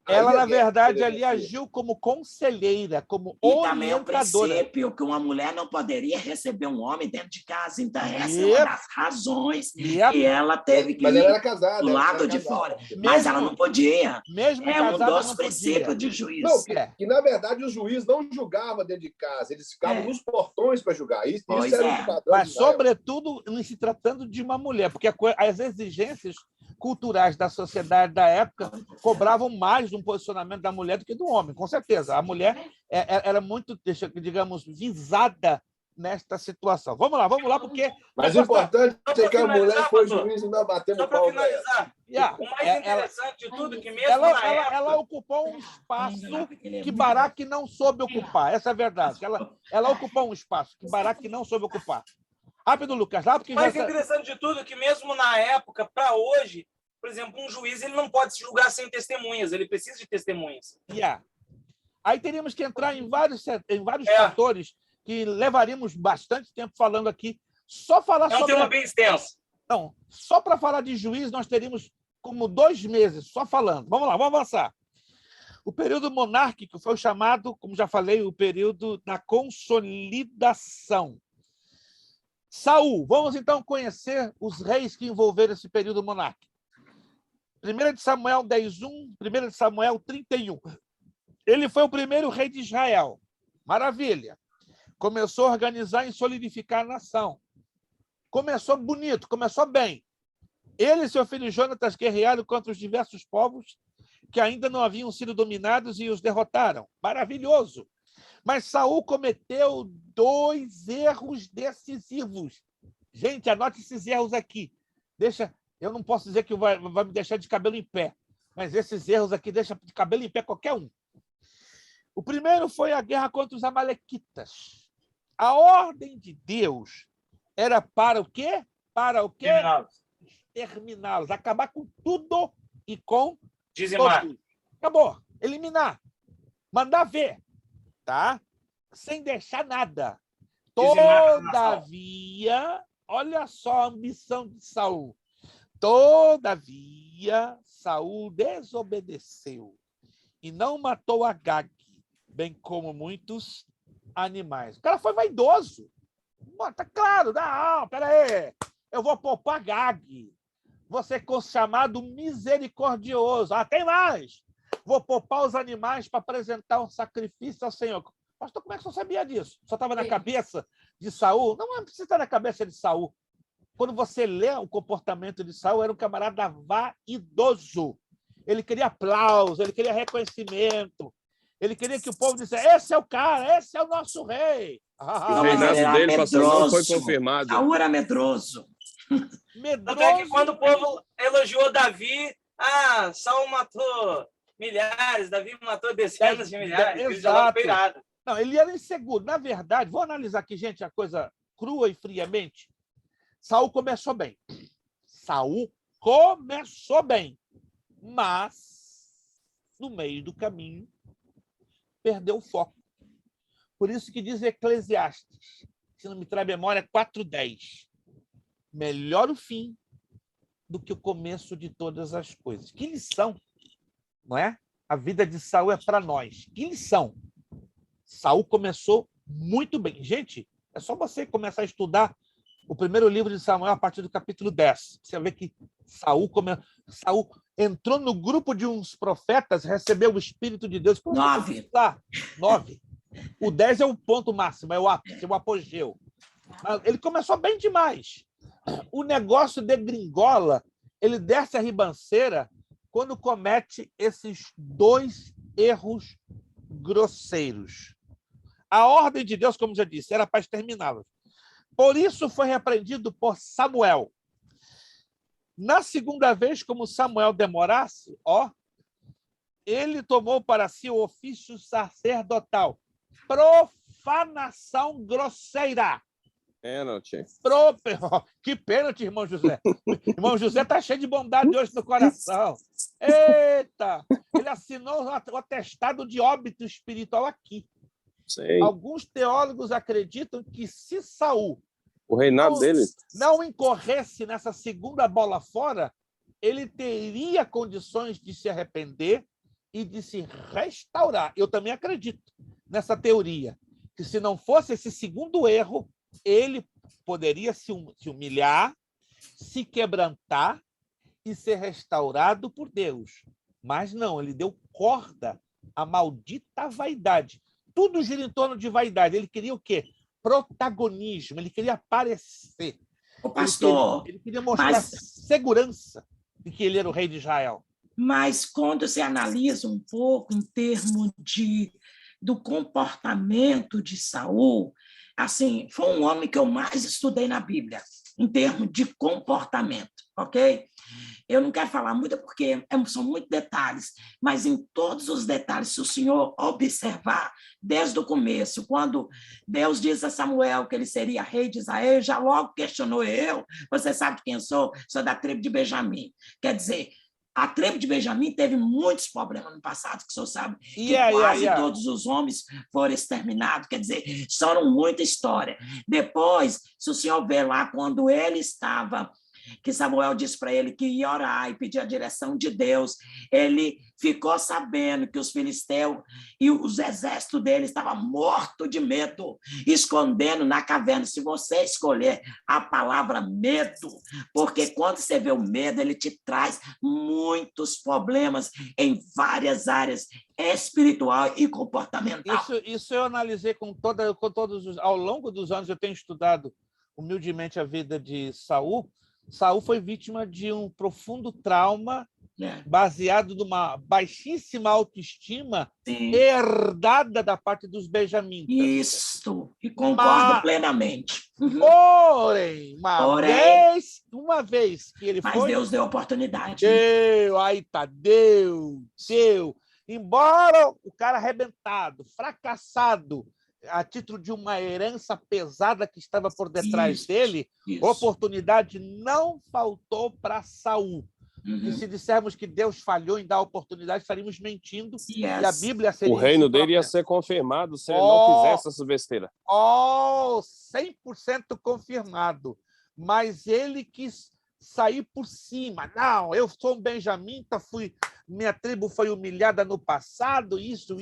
Ela, na verdade, ali agiu como conselheira, como orientadora. E também é o princípio que uma mulher não poderia receber um homem dentro de casa. Então, essa é uma das razões que ela teve que ir ela era casada, do lado de fora. Mas ela não podia. Mesmo um dos princípios de juiz. Não, que, na verdade, o juiz não julgava dentro de casa. Eles ficavam nos portões para julgar. Isso era um padrão. Mas, sobretudo, em se tratando de uma mulher, porque as exigências culturais da sociedade da época cobravam mais de um posicionamento da mulher do que do homem, com certeza. A mulher era muito, digamos, visada nesta situação. Vamos lá, porque... Mas o importante é que a mulher foi juiz e não bateu no pau. Só para finalizar, o mais interessante de tudo que mesmo ela ocupou um espaço que Baraque não soube ocupar, essa é a verdade. Ela ocupou um espaço que Baraque não soube ocupar. Rápido, Lucas. Rápido, o mais interessante de tudo é que mesmo na época, para hoje, por exemplo, um juiz ele não pode se julgar sem testemunhas, ele precisa de testemunhas. Aí teríamos que entrar em vários fatores que levaríamos bastante tempo falando aqui. Só falar sobre... É um tema bem extenso. Não, só para falar de juiz, nós teríamos como 2 meses só falando. Vamos lá, vamos avançar. O período monárquico foi o chamado, como já falei, o período da consolidação. Saul, vamos então conhecer os reis que envolveram esse período monárquico. 1 de Samuel 10:1, 1 de Samuel 31. Ele foi o primeiro rei de Israel. Maravilha. Começou a organizar e solidificar a nação. Começou bonito, começou bem. Ele e seu filho Jonatas guerrearam contra os diversos povos que ainda não haviam sido dominados e os derrotaram. Maravilhoso. Mas Saul cometeu 2 erros decisivos. Gente, anote esses erros aqui. Eu não posso dizer que vai me deixar de cabelo em pé, mas esses erros aqui deixam de cabelo em pé qualquer um. O primeiro foi a guerra contra os amalequitas. A ordem de Deus era para o quê? Para o quê? Exterminá-los, acabar com tudo e com dizimar. Todos. Acabou. Eliminar. Mandar ver. Tá? Sem deixar nada. Todavia, olha só a ambição de Saul. Todavia, Saul desobedeceu e não matou Agag, bem como muitos animais. O cara foi vaidoso. Tá claro, não, peraí. Eu vou poupar Agag. Vou ser chamado misericordioso. Tem mais. Vou poupar os animais para apresentar um sacrifício ao Senhor. Pastor, como é que você sabia disso? Só estava na cabeça de Saul? Não precisa estar na cabeça de Saul. Quando você lê o comportamento de Saul, era um camarada vaidoso. Ele queria aplauso, ele queria reconhecimento. Ele queria que o povo dissesse: esse é o cara, esse é o nosso rei. O reinado dele, pastor, não foi confirmado. Saul era medroso. Até que quando o povo elogiou Davi, Saul matou milhares, Davi matou dezenas de milhares. Exato. Não, ele era inseguro. Na verdade, vou analisar aqui, gente, a coisa crua e friamente. Saul começou bem. Mas, no meio do caminho, perdeu o foco. Por isso que diz Eclesiastes, se não me trai memória, 4:10. Melhor o fim do que o começo de todas as coisas. Que lição, não é? A vida de Saul é para nós. Que lição. Saul começou muito bem. Gente, é só você começar a estudar o primeiro livro de Samuel a partir do capítulo 10. Você vê que Saul entrou no grupo de uns profetas, recebeu o Espírito de Deus. 9. 9. O 10 é o ponto máximo, é o ápice, é o apogeu. Ele começou bem demais. O negócio degringola, ele desce a ribanceira quando comete esses 2 erros grosseiros. A ordem de Deus, como já disse, era para exterminá-los. Por isso foi repreendido por Samuel. Na segunda vez, como Samuel demorasse, ele tomou para si o ofício sacerdotal. Profanação grosseira. Pênalti. Que pênalti, irmão José. Irmão José está cheio de bondade hoje no coração. Eita! Ele assinou o atestado de óbito espiritual aqui. Sim. Alguns teólogos acreditam que se Saul o reinado dele não incorresse nessa segunda bola fora, ele teria condições de se arrepender e de se restaurar. Eu também acredito nessa teoria, que se não fosse esse segundo erro, ele poderia se humilhar, se quebrantar e ser restaurado por Deus. Mas não, ele deu corda à maldita vaidade. Tudo gira em torno de vaidade. Ele queria o quê? Protagonismo. Ele queria aparecer. Pastor, ele queria mostrar segurança. de que ele era o rei de Israel. Mas quando você analisa um pouco em termos do comportamento de Saul, assim, foi um homem que eu mais estudei na Bíblia, em termos de comportamento, ok? Eu não quero falar muito porque são muitos detalhes, mas em todos os detalhes, se o senhor observar, desde o começo, quando Deus diz a Samuel que ele seria rei de Israel, já logo questionou eu, você sabe quem eu sou? Sou da tribo de Benjamim. Quer dizer, a tribo de Benjamim teve muitos problemas no passado, que o senhor sabe, que quase todos os homens foram exterminados. Quer dizer, são muita história. Depois, se o senhor ver lá, quando ele estava, que Samuel disse para ele que ia orar e pedir a direção de Deus, ele ficou sabendo que os filisteus e os exércitos dele estavam mortos de medo, escondendo na caverna. Se você escolher a palavra medo, porque quando você vê o medo, ele te traz muitos problemas em várias áreas, espiritual e comportamental. Isso eu analisei com todos os... Ao longo dos anos, eu tenho estudado humildemente a vida de Saul. Saul foi vítima de um profundo trauma baseado numa baixíssima autoestima herdada da parte dos benjamitas. Isso, e concordo plenamente. Porém, uma vez que ele foi... Mas Deus deu oportunidade. Deu. Embora o cara arrebentado, fracassado, a título de uma herança pesada que estava por detrás dele, oportunidade não faltou para Saul. E se dissermos que Deus falhou em dar oportunidade, estaríamos mentindo. E a Bíblia seria... O reino dele ia ser confirmado se ele não fizesse essa besteira. 100% confirmado. Mas ele quis sair por cima. Não, eu sou um benjamita, minha tribo foi humilhada no passado, isso,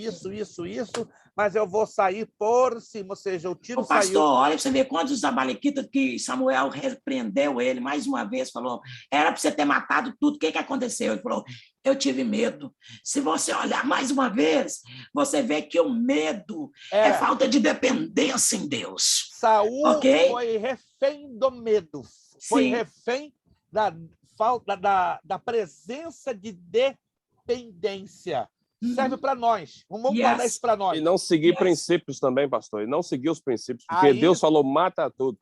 mas eu vou sair por cima, ou seja, o tiro pastor, saiu... Olha, você vê quantos amalequitas que Samuel repreendeu ele, mais uma vez, falou, era para você ter matado tudo, o que aconteceu? Ele falou, eu tive medo. Se você olhar mais uma vez, você vê que o medo é falta de dependência em Deus. Saul foi refém do medo, foi refém da presença de dependência. Serve para nós. Vamos guardar isso para nós. E não seguir princípios também, pastor. E não seguir os princípios, porque Deus falou, mata tudo.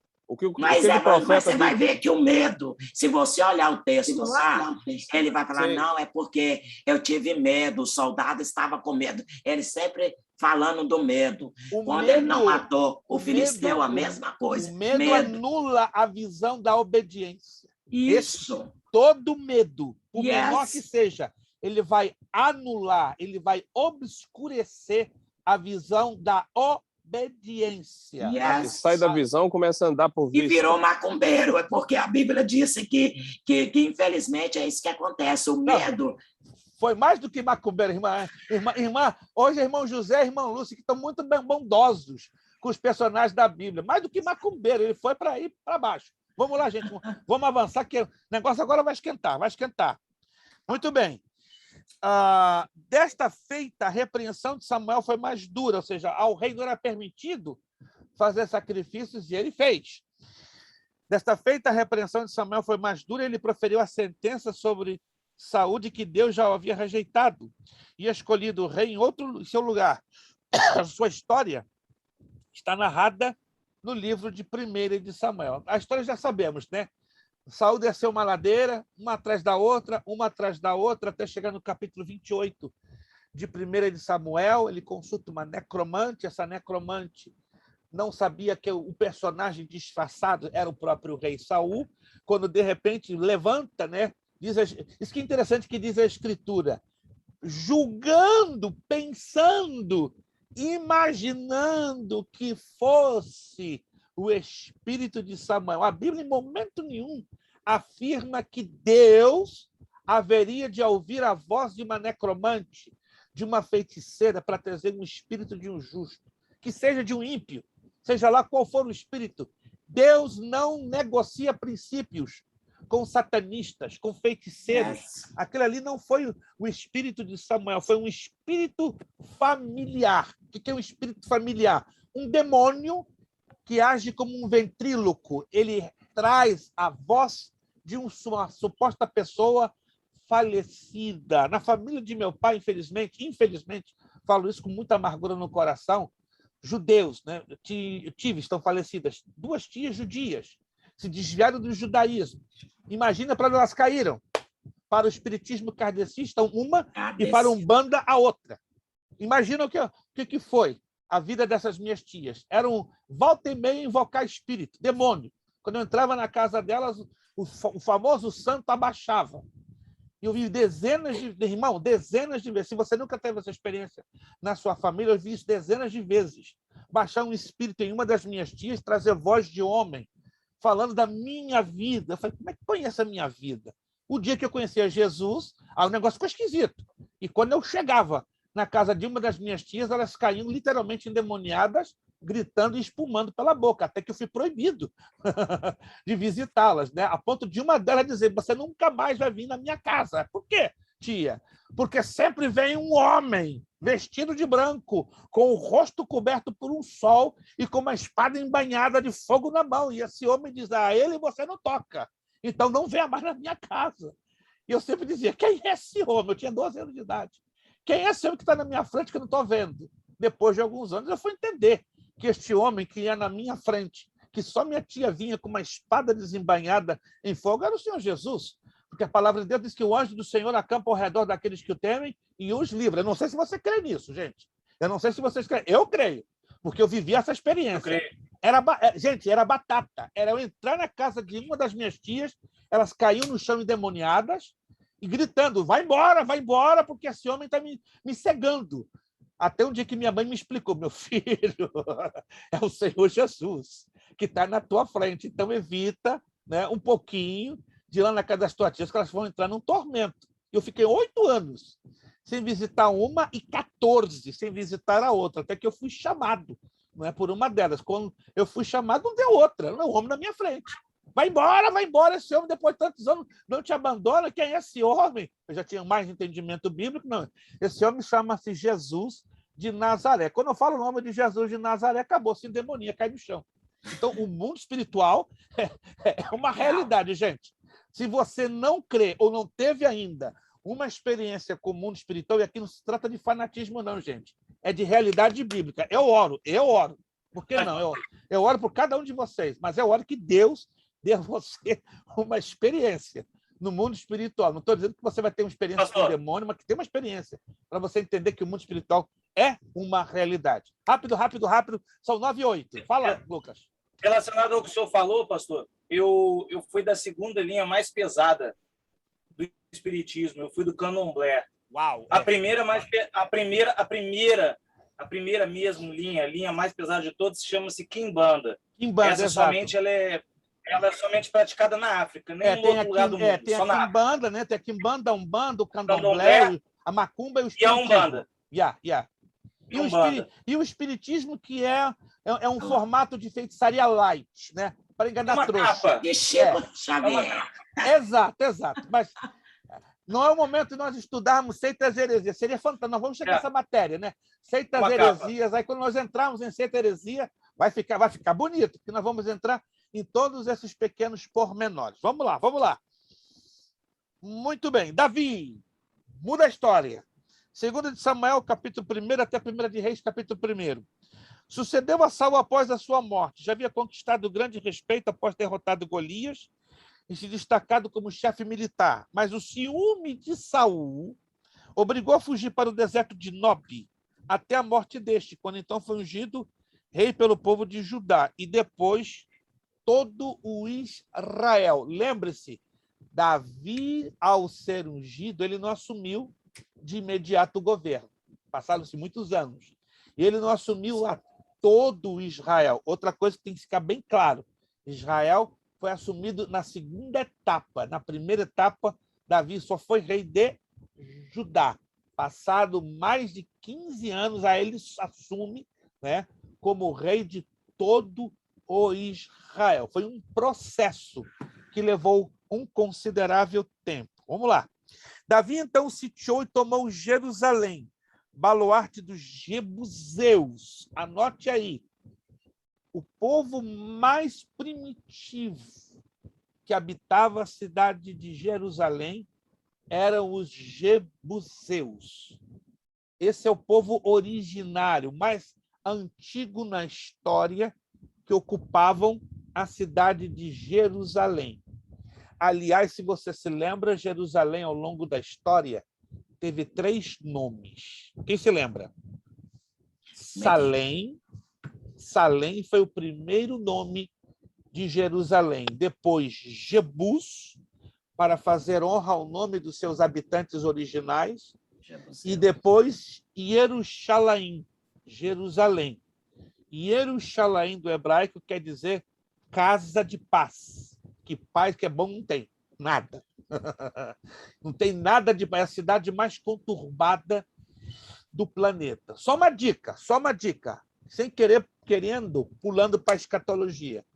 Mas você vai ver que o medo, se você olhar o texto lá, ele vai falar, não, é porque eu tive medo, o soldado estava com medo. Ele sempre falando do medo. Quando ele não matou o filisteu, a mesma coisa. O medo anula a visão da obediência. Isso. Todo medo, por menor que seja, ele vai anular, ele vai obscurecer a visão da obediência. E sai da visão, começa a andar por vista. E virou macumbeiro, é porque a Bíblia disse que infelizmente é isso que acontece, o medo. Foi mais do que macumbeiro, irmã. Hoje, irmão José e irmão Lúcio, que estão muito bem bondosos com os personagens da Bíblia. Mais do que macumbeiro, ele foi para ir para baixo. Vamos lá, gente. Vamos avançar, que o negócio agora vai esquentar. Muito bem. Desta feita, a repreensão de Samuel foi mais dura, ou seja, ao rei não era permitido fazer sacrifícios e ele fez. Desta feita, a repreensão de Samuel foi mais dura e ele proferiu a sentença sobre Saul de que Deus já o havia rejeitado e escolhido o rei em seu lugar. A sua história está narrada no livro de 1 de Samuel. A história já sabemos, né? Saul desceu uma ladeira, uma atrás da outra, até chegar no capítulo 28 de 1 de Samuel. Ele consulta uma necromante. Essa necromante não sabia que o personagem disfarçado era o próprio rei Saul, quando, de repente, levanta, né? Isso que é interessante que diz a Escritura, julgando, pensando, imaginando que fosse o espírito de Samuel. A Bíblia, em momento nenhum, afirma que Deus haveria de ouvir a voz de uma necromante, de uma feiticeira, para trazer um espírito de um justo, que seja de um ímpio, seja lá qual for o espírito. Deus não negocia princípios com satanistas, com feiticeiros. Aquele ali não foi o espírito de Samuel, foi um espírito familiar. O que é um espírito familiar? Um demônio que age como um ventríloco. Ele traz a voz de uma suposta pessoa falecida. Na família de meu pai, infelizmente, falo isso com muita amargura no coração, judeus, né? Estão falecidas 2 tias judias, se desviaram do judaísmo. Imagina para onde elas caíram. Para o espiritismo kardecista, uma, e para a Umbanda, a outra. Imagina o que foi a vida dessas minhas tias. Eram volta e meia invocar espírito, demônio. Quando eu entrava na casa delas, o famoso santo abaixava. E eu vi dezenas de vezes. Se você nunca teve essa experiência na sua família, eu vi isso dezenas de vezes. Baixar um espírito em uma das minhas tias, trazer voz de homem, falando da minha vida. Eu falei, como é que conhece a minha vida? O dia que eu conhecia Jesus, o negócio ficou esquisito. E quando eu chegava na casa de uma das minhas tias, elas caíam literalmente endemoniadas, gritando e espumando pela boca, até que eu fui proibido de visitá-las, né? A ponto de uma delas dizer, você nunca mais vai vir na minha casa. Por quê, tia? Porque sempre vem um homem vestido de branco, com o rosto coberto por um sol e com uma espada embainhada de fogo na mão. E esse homem diz, a ele você não toca. Então não venha mais na minha casa. E eu sempre dizia, quem é esse homem? Eu tinha 12 anos de idade. Quem é esse homem que está na minha frente que eu não estou vendo? Depois de alguns anos eu fui entender que este homem que ia na minha frente, que só minha tia vinha com uma espada desembainhada em fogo, era o Senhor Jesus. Porque a palavra de Deus diz que o anjo do Senhor acampa ao redor daqueles que o temem e os livra. Eu não sei se você crê nisso, gente. Eu não sei se vocês creem. Eu creio, porque eu vivi essa experiência. Gente, era batata. Era eu entrar na casa de uma das minhas tias, elas caíam no chão endemoniadas e gritando, vai embora, porque esse homem está me cegando. Até um dia que minha mãe me explicou, meu filho, é o Senhor Jesus que está na tua frente. Então evita, né, um pouquinho de ir lá na casa das tuas tias, que elas vão entrar num tormento. Eu fiquei 8 anos sem visitar uma e 14 sem visitar a outra, até que eu fui chamado, não é, por uma delas. Quando eu fui chamado, não deu outra, não, o homem na minha frente. Vai embora, esse homem, depois de tantos anos, não te abandona. Quem é esse homem? Eu já tinha mais entendimento bíblico, não. Esse homem chama-se Jesus de Nazaré. Quando eu falo o nome de Jesus de Nazaré, acabou, se endemonia, cai no chão. Então, o mundo espiritual é uma realidade, gente. Se você não crê ou não teve ainda uma experiência com o mundo espiritual, e aqui não se trata de fanatismo, não, gente. É de realidade bíblica. Eu oro. Por que não? Eu oro por cada um de vocês, mas eu oro que Deus dê a você uma experiência no mundo espiritual. Não estou dizendo que você vai ter uma experiência com o demônio, mas que tem uma experiência para você entender que o mundo espiritual é uma realidade. Rápido. São 9h08. Fala, Lucas. Relacionado ao que o senhor falou, pastor, eu fui da segunda linha mais pesada do espiritismo. Eu fui do candomblé. Uau! A primeira mesmo linha mais pesada de todas, chama-se Quimbanda. Essa somente ela é somente praticada na África, nem em outro lugar do mundo. Tem a Quimbanda, né? Tem a Quimbanda, a Umbanda, o Candomblé, a Macumba e o Espiritismo. E a Umbanda. E o Espiritismo, que é um formato de feitiçaria light, né? Para enganar trouxa. De Chico Xavier. Exato. Mas não é o momento de nós estudarmos seitas e heresias. Seria fantástico. Nós vamos chegar nessa matéria, né? Seitas e heresias. Aí, quando nós entrarmos em seita e heresia, vai ficar bonito, porque nós vamos entrar em todos esses pequenos pormenores. Vamos lá. Muito bem. Davi, muda a história. 2 de Samuel, capítulo 1 até 1 de Reis, capítulo 1. Sucedeu a Saul após a sua morte. Já havia conquistado grande respeito após derrotado Golias e se destacado como chefe militar. Mas o ciúme de Saul obrigou a fugir para o deserto de Nob, até a morte deste, quando então foi ungido rei pelo povo de Judá. E depois todo o Israel. Lembre-se, Davi, ao ser ungido, ele não assumiu de imediato o governo. Passaram-se muitos anos. E ele não assumiu a todo o Israel. Outra coisa que tem que ficar bem claro, Israel foi assumido na segunda etapa. Na primeira etapa, Davi só foi rei de Judá. Passado mais de 15 anos, aí ele assume, né, como rei de todo o Israel. Foi um processo que levou um considerável tempo. Vamos lá. Davi, então, sitiou e tomou Jerusalém, baluarte dos jebuseus. Anote aí. O povo mais primitivo que habitava a cidade de Jerusalém eram os jebuseus. Esse é o povo originário, mais antigo na história, que ocupavam a cidade de Jerusalém. Aliás, se você se lembra, Jerusalém, ao longo da história, teve 3 nomes. Quem se lembra? Salém. Salém foi o primeiro nome de Jerusalém. Depois, Jebus, para fazer honra ao nome dos seus habitantes originais. E depois, Jerusalém, Jerusalém. Jerusalém, do hebraico, quer dizer casa de paz. Que paz que é bom não tem. Nada. Não tem nada de paz. É a cidade mais conturbada do planeta. Só uma dica. Sem querendo, pulando para a escatologia.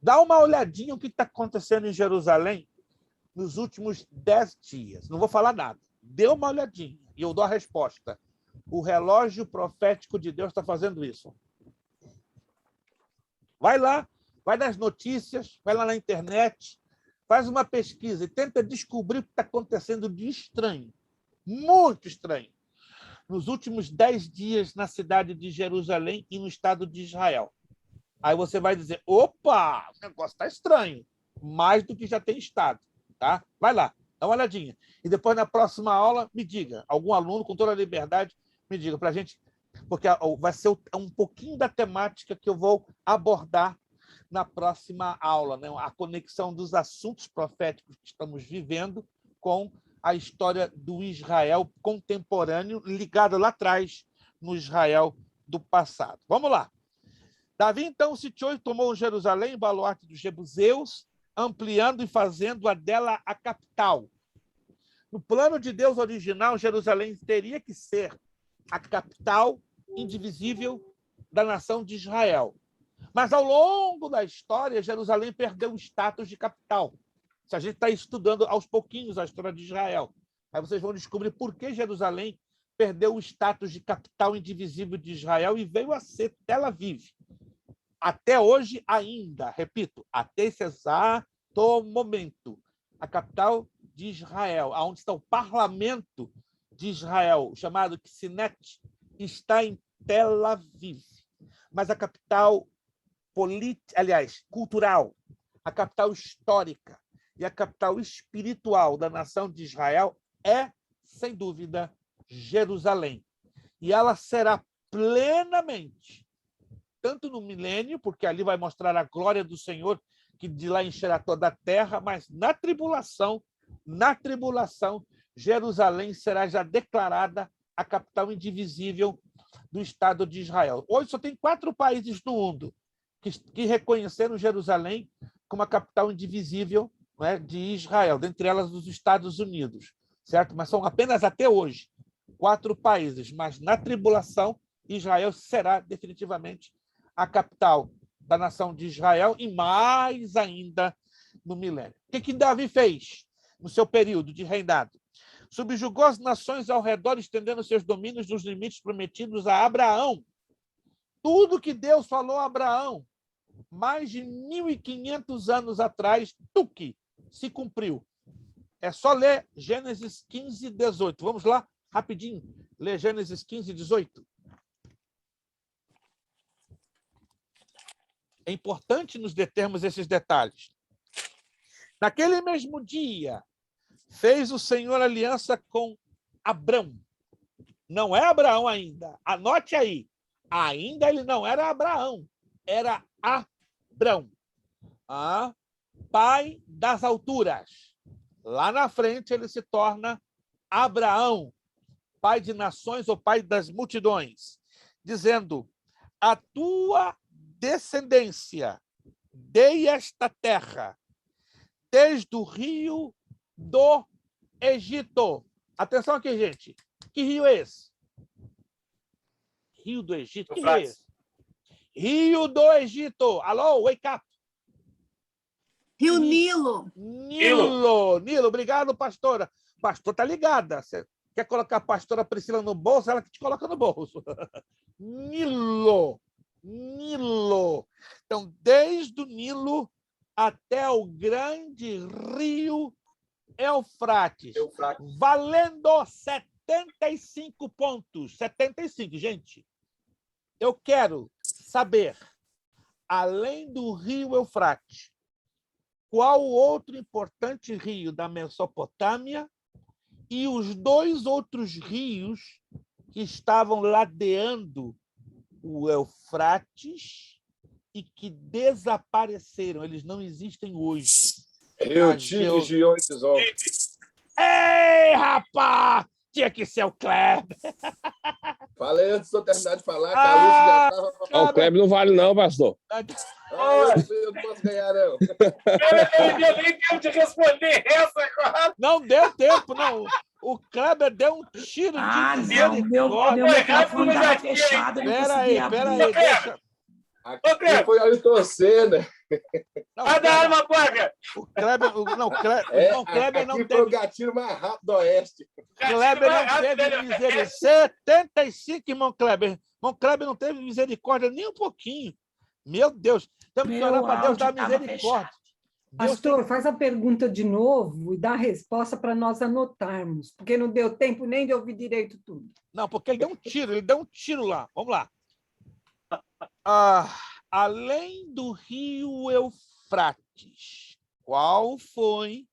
Dá uma olhadinha o que está acontecendo em Jerusalém nos últimos 10 dias. Não vou falar nada. Dê uma olhadinha e eu dou a resposta. O relógio profético de Deus está fazendo isso. Vai lá, vai nas notícias, vai lá na internet, faz uma pesquisa e tenta descobrir o que está acontecendo de estranho. Muito estranho. Nos últimos 10 dias na cidade de Jerusalém e no estado de Israel. Aí você vai dizer, opa, o negócio está estranho. Mais do que já tem estado. Tá? Vai lá, dá uma olhadinha. E depois, na próxima aula, me diga. Algum aluno, com toda a liberdade, me diga para a gente, porque vai ser um pouquinho da temática que eu vou abordar na próxima aula, né? A conexão dos assuntos proféticos que estamos vivendo com a história do Israel contemporâneo, ligada lá atrás no Israel do passado. Vamos lá. Davi, então, sitiou e tomou Jerusalém, o baluarte dos jebuseus, ampliando e fazendo a dela a capital. No plano de Deus original, Jerusalém teria que ser a capital indivisível da nação de Israel. Mas, ao longo da história, Jerusalém perdeu o status de capital. Se a gente está estudando aos pouquinhos a história de Israel, aí vocês vão descobrir por que Jerusalém perdeu o status de capital indivisível de Israel e veio a ser Tel Aviv. Até hoje ainda, repito, até esse exato momento, a capital de Israel, onde está o parlamento de Israel, chamado Knesset, está em Tel Aviv. Mas a capital cultural, a capital histórica e a capital espiritual da nação de Israel é, sem dúvida, Jerusalém. E ela será plenamente, tanto no milênio, porque ali vai mostrar a glória do Senhor, que de lá encherá toda a terra, mas na tribulação, Jerusalém será já declarada a capital indivisível do Estado de Israel. Hoje só tem 4 países no mundo que reconheceram Jerusalém como a capital indivisível, né, de Israel, dentre elas os Estados Unidos, certo? Mas são apenas até hoje 4 países, mas na tribulação Israel será definitivamente a capital da nação de Israel e mais ainda no milênio. O que Davi fez no seu período de reinado? Subjugou as nações ao redor, estendendo seus domínios nos limites prometidos a Abraão. Tudo que Deus falou a Abraão, mais de 1.500 anos atrás, se cumpriu. É só ler Gênesis 15, 18. Vamos lá, rapidinho, ler Gênesis 15, 18. É importante nos determos esses detalhes. Naquele mesmo dia, fez o Senhor aliança com Abrão. Não é Abraão ainda. Anote aí. Ainda ele não era Abraão. Era Abrão. Pai das alturas. Lá na frente ele se torna Abraão, pai de nações ou pai das multidões, dizendo: a tua descendência dei esta terra, desde o rio do Egito. Atenção aqui, gente. Que rio é esse? Rio do Egito. Que rio é esse? Rio do Egito. Alô, wake up. Rio Nilo. Nilo. Obrigado, pastora. Pastor tá ligada. Você quer colocar a pastora Priscila no bolso? Ela que te coloca no bolso. Nilo. Então, desde o Nilo até o grande rio Eufrates, valendo 75 pontos. 75, gente. Eu quero saber, além do rio Eufrates, qual outro importante rio da Mesopotâmia e os dois outros rios que estavam ladeando o Eufrates e que desapareceram. Eles não existem hoje. Rio Tigre, Gion e Pison. Ei, rapaz! Tinha que ser o Kleber. Falei antes de eu terminar de falar, que a Lúcia já estava... Não, o Kleber não vale não, pastor. Eu não posso ganhar, não. Eu não deu nem tempo de responder essa agora. Não deu tempo, não. O Kleber deu um tiro de meu microfone estava fechado. Peraí. Deixa... Aqui foi ali torcendo. Vai dar arma, placa! O Kleber não aqui foi o gatilho mais rápido do Oeste. Kleber não teve misericórdia. 75, irmão Kleber. Irmão Kleber não teve misericórdia nem um pouquinho. Meu Deus. Temos que orar para Deus dar misericórdia. Pastor, faz a pergunta de novo e dá a resposta para nós anotarmos, porque não deu tempo nem de ouvir direito tudo. Não, porque ele deu um tiro lá. Vamos lá. Além do rio Eufrates, qual foi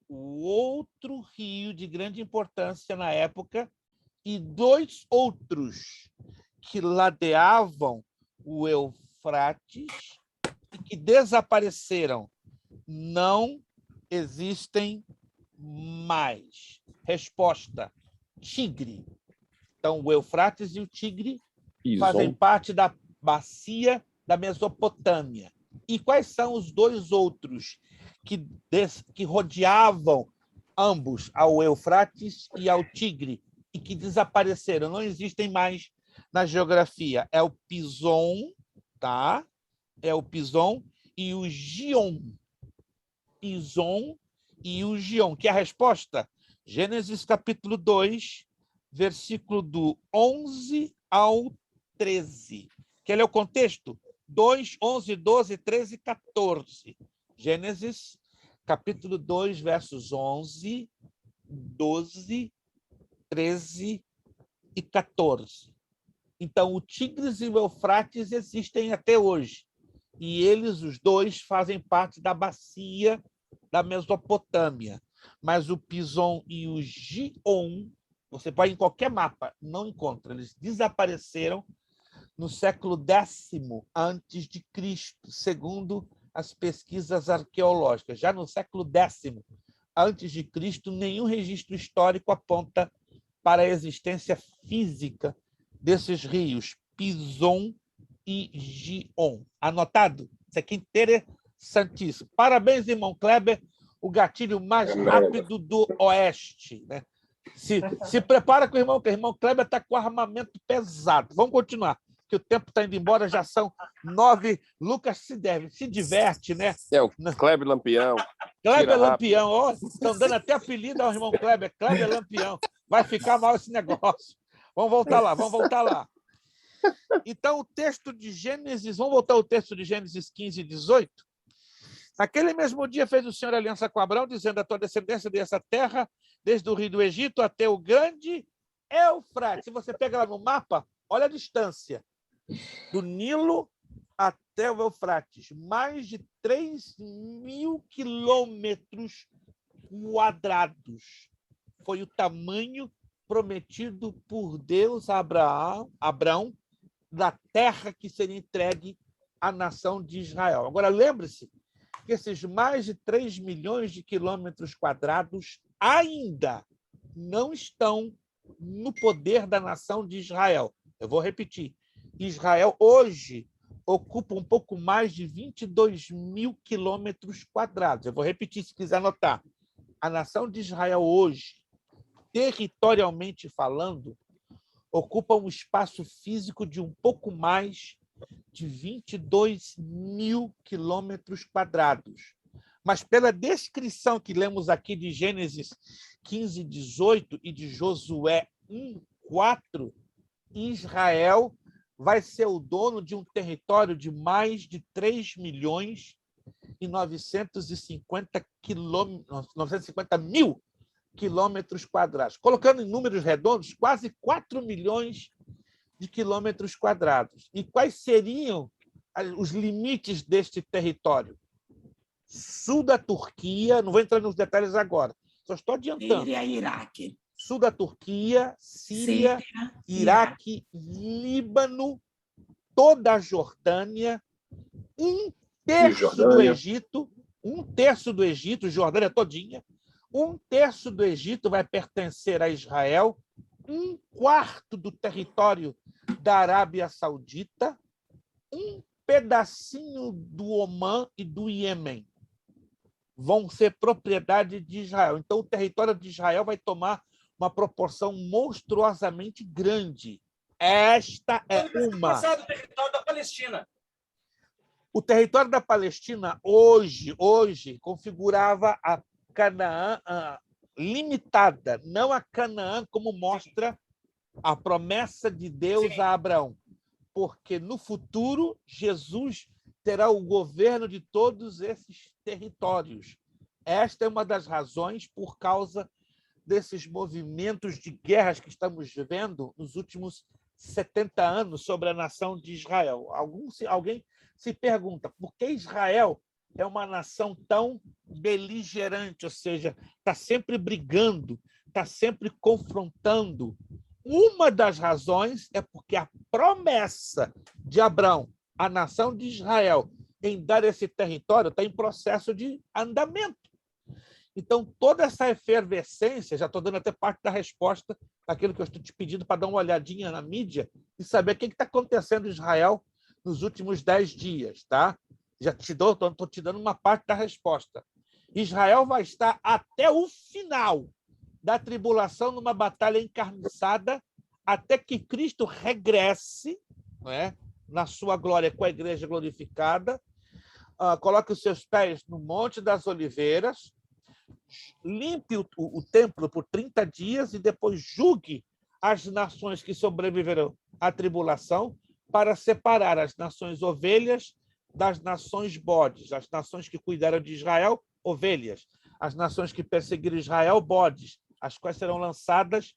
o outro rio de grande importância na época e dois outros que ladeavam o Eufrates e que desapareceram? Não existem mais. Resposta: Tigre. Então, o Eufrates e o Tigre fazem parte da bacia da Mesopotâmia. E quais são os dois outros que rodeavam ambos, ao Eufrates e ao Tigre, e que desapareceram, não existem mais na geografia? É o Pison, tá? É o Pison e o Gion. Pison e o Gion. Que é a resposta? Gênesis capítulo 2, versículo do 11 ao 13. Quer ler o contexto? 2, 11, 12, 13, 14. Gênesis, capítulo 2, versos 11, 12, 13 e 14. Então, o Tigres e o Eufrates existem até hoje. E eles, os dois, fazem parte da bacia da Mesopotâmia. Mas o Pison e o Gion, você pode ir em qualquer mapa, não encontra. Eles desapareceram no século X antes de Cristo, segundo as pesquisas arqueológicas. Já no século X antes de Cristo, nenhum registro histórico aponta para a existência física desses rios, Pison e Gion. Anotado? Isso aqui é interessantíssimo. Parabéns, irmão Kleber, o gatilho mais rápido do Oeste, né? Se prepara com o irmão Kleber está com armamento pesado. Vamos continuar, que o tempo está indo embora, já são 9. Lucas se diverte, né? É o Kleber Lampião. Kleber Lampião, ó, estão dando até apelido ao irmão Kleber Lampião. Vai ficar mal esse negócio. Vamos voltar lá. Então, o texto de Gênesis, vamos voltar ao texto de Gênesis 15 e 18. Naquele mesmo dia fez o Senhor aliança com Abraão, dizendo: a tua descendência dessa terra, desde o rio do Egito até o grande Eufrates. Se você pega lá no mapa, olha a distância do Nilo até o Eufrates, mais de 3.000 quilômetros quadrados. Foi o tamanho prometido por Deus a Abraão da terra que seria entregue à nação de Israel. Agora, lembre-se que esses mais de 3 milhões de quilômetros quadrados ainda não estão no poder da nação de Israel. Eu vou repetir. Israel hoje ocupa um pouco mais de 22.000 quilômetros quadrados. Eu vou repetir se quiser anotar. A nação de Israel hoje, territorialmente falando, ocupa um espaço físico de um pouco mais de 22.000 quilômetros quadrados. Mas pela descrição que lemos aqui de Gênesis 15, 18 e de Josué 1, 4, Israel vai ser o dono de um território de mais de 3 milhões 950 mil quilômetros quadrados. Colocando em números redondos, quase 4 milhões de quilômetros quadrados. E quais seriam os limites deste território? Sul da Turquia, não vou entrar nos detalhes agora, só estou adiantando. Síria e Iraque. Sul da Turquia, Síria, Iraque, Líbano, toda a Jordânia, um terço do Egito, Jordânia todinha, um terço do Egito vai pertencer a Israel, um quarto do território da Arábia Saudita, um pedacinho do Omã e do Iêmen vão ser propriedade de Israel. Então, o território de Israel vai tomar uma proporção monstruosamente grande. Esta é uma... O território da Palestina. O território da Palestina, hoje configurava a Canaã limitada, não a Canaã como mostra a promessa de Deus a Abraão. Porque, no futuro, Jesus terá o governo de todos esses territórios. Esta é uma das razões por causa desses movimentos de guerras que estamos vendo nos últimos 70 anos sobre a nação de Israel. Alguém se pergunta por que Israel é uma nação tão beligerante, ou seja, está sempre brigando, está sempre confrontando. Uma das razões é porque a promessa de Abraão à nação de Israel em dar esse território está em processo de andamento. Então, toda essa efervescência, já estou dando até parte da resposta daquilo que eu estou te pedindo para dar uma olhadinha na mídia e saber o que está acontecendo em Israel nos últimos 10 dias. Tá? Já estou te dando uma parte da resposta. Israel vai estar até o final da tribulação numa batalha encarniçada até que Cristo regresse, não é? Na sua glória com a igreja glorificada, coloque os seus pés no Monte das Oliveiras, limpe o templo por 30 dias e depois julgue as nações que sobreviverão à tribulação para separar as nações ovelhas das nações bodes, as nações que cuidaram de Israel, ovelhas, as nações que perseguiram Israel, bodes, as quais serão lançadas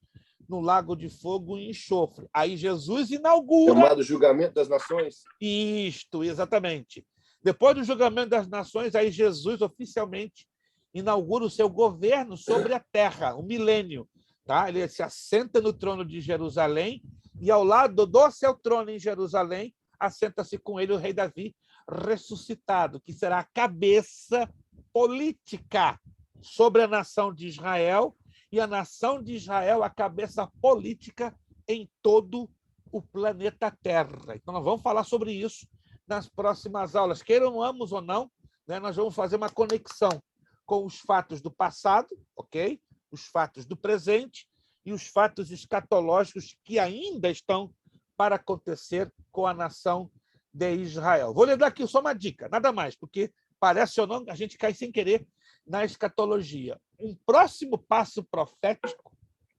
no lago de fogo e enxofre. Aí Jesus inaugura... Chamado julgamento das nações. Isto, exatamente. Depois do julgamento das nações, aí Jesus oficialmente inaugura o seu governo sobre a terra, o milênio. Tá? Ele se assenta no trono de Jerusalém e ao lado do seu trono em Jerusalém assenta-se com ele o rei Davi ressuscitado, que será a cabeça política sobre a nação de Israel e a nação de Israel a cabeça política em todo o planeta Terra. Então, nós vamos falar sobre isso nas próximas aulas. Queiram, amos ou não, né, nós vamos fazer uma conexão com os fatos do passado, ok? Os fatos do presente e os fatos escatológicos que ainda estão para acontecer com a nação de Israel. Vou lhe dar aqui só uma dica, nada mais, porque parece ou não, a gente cai sem querer na escatologia. Um próximo passo profético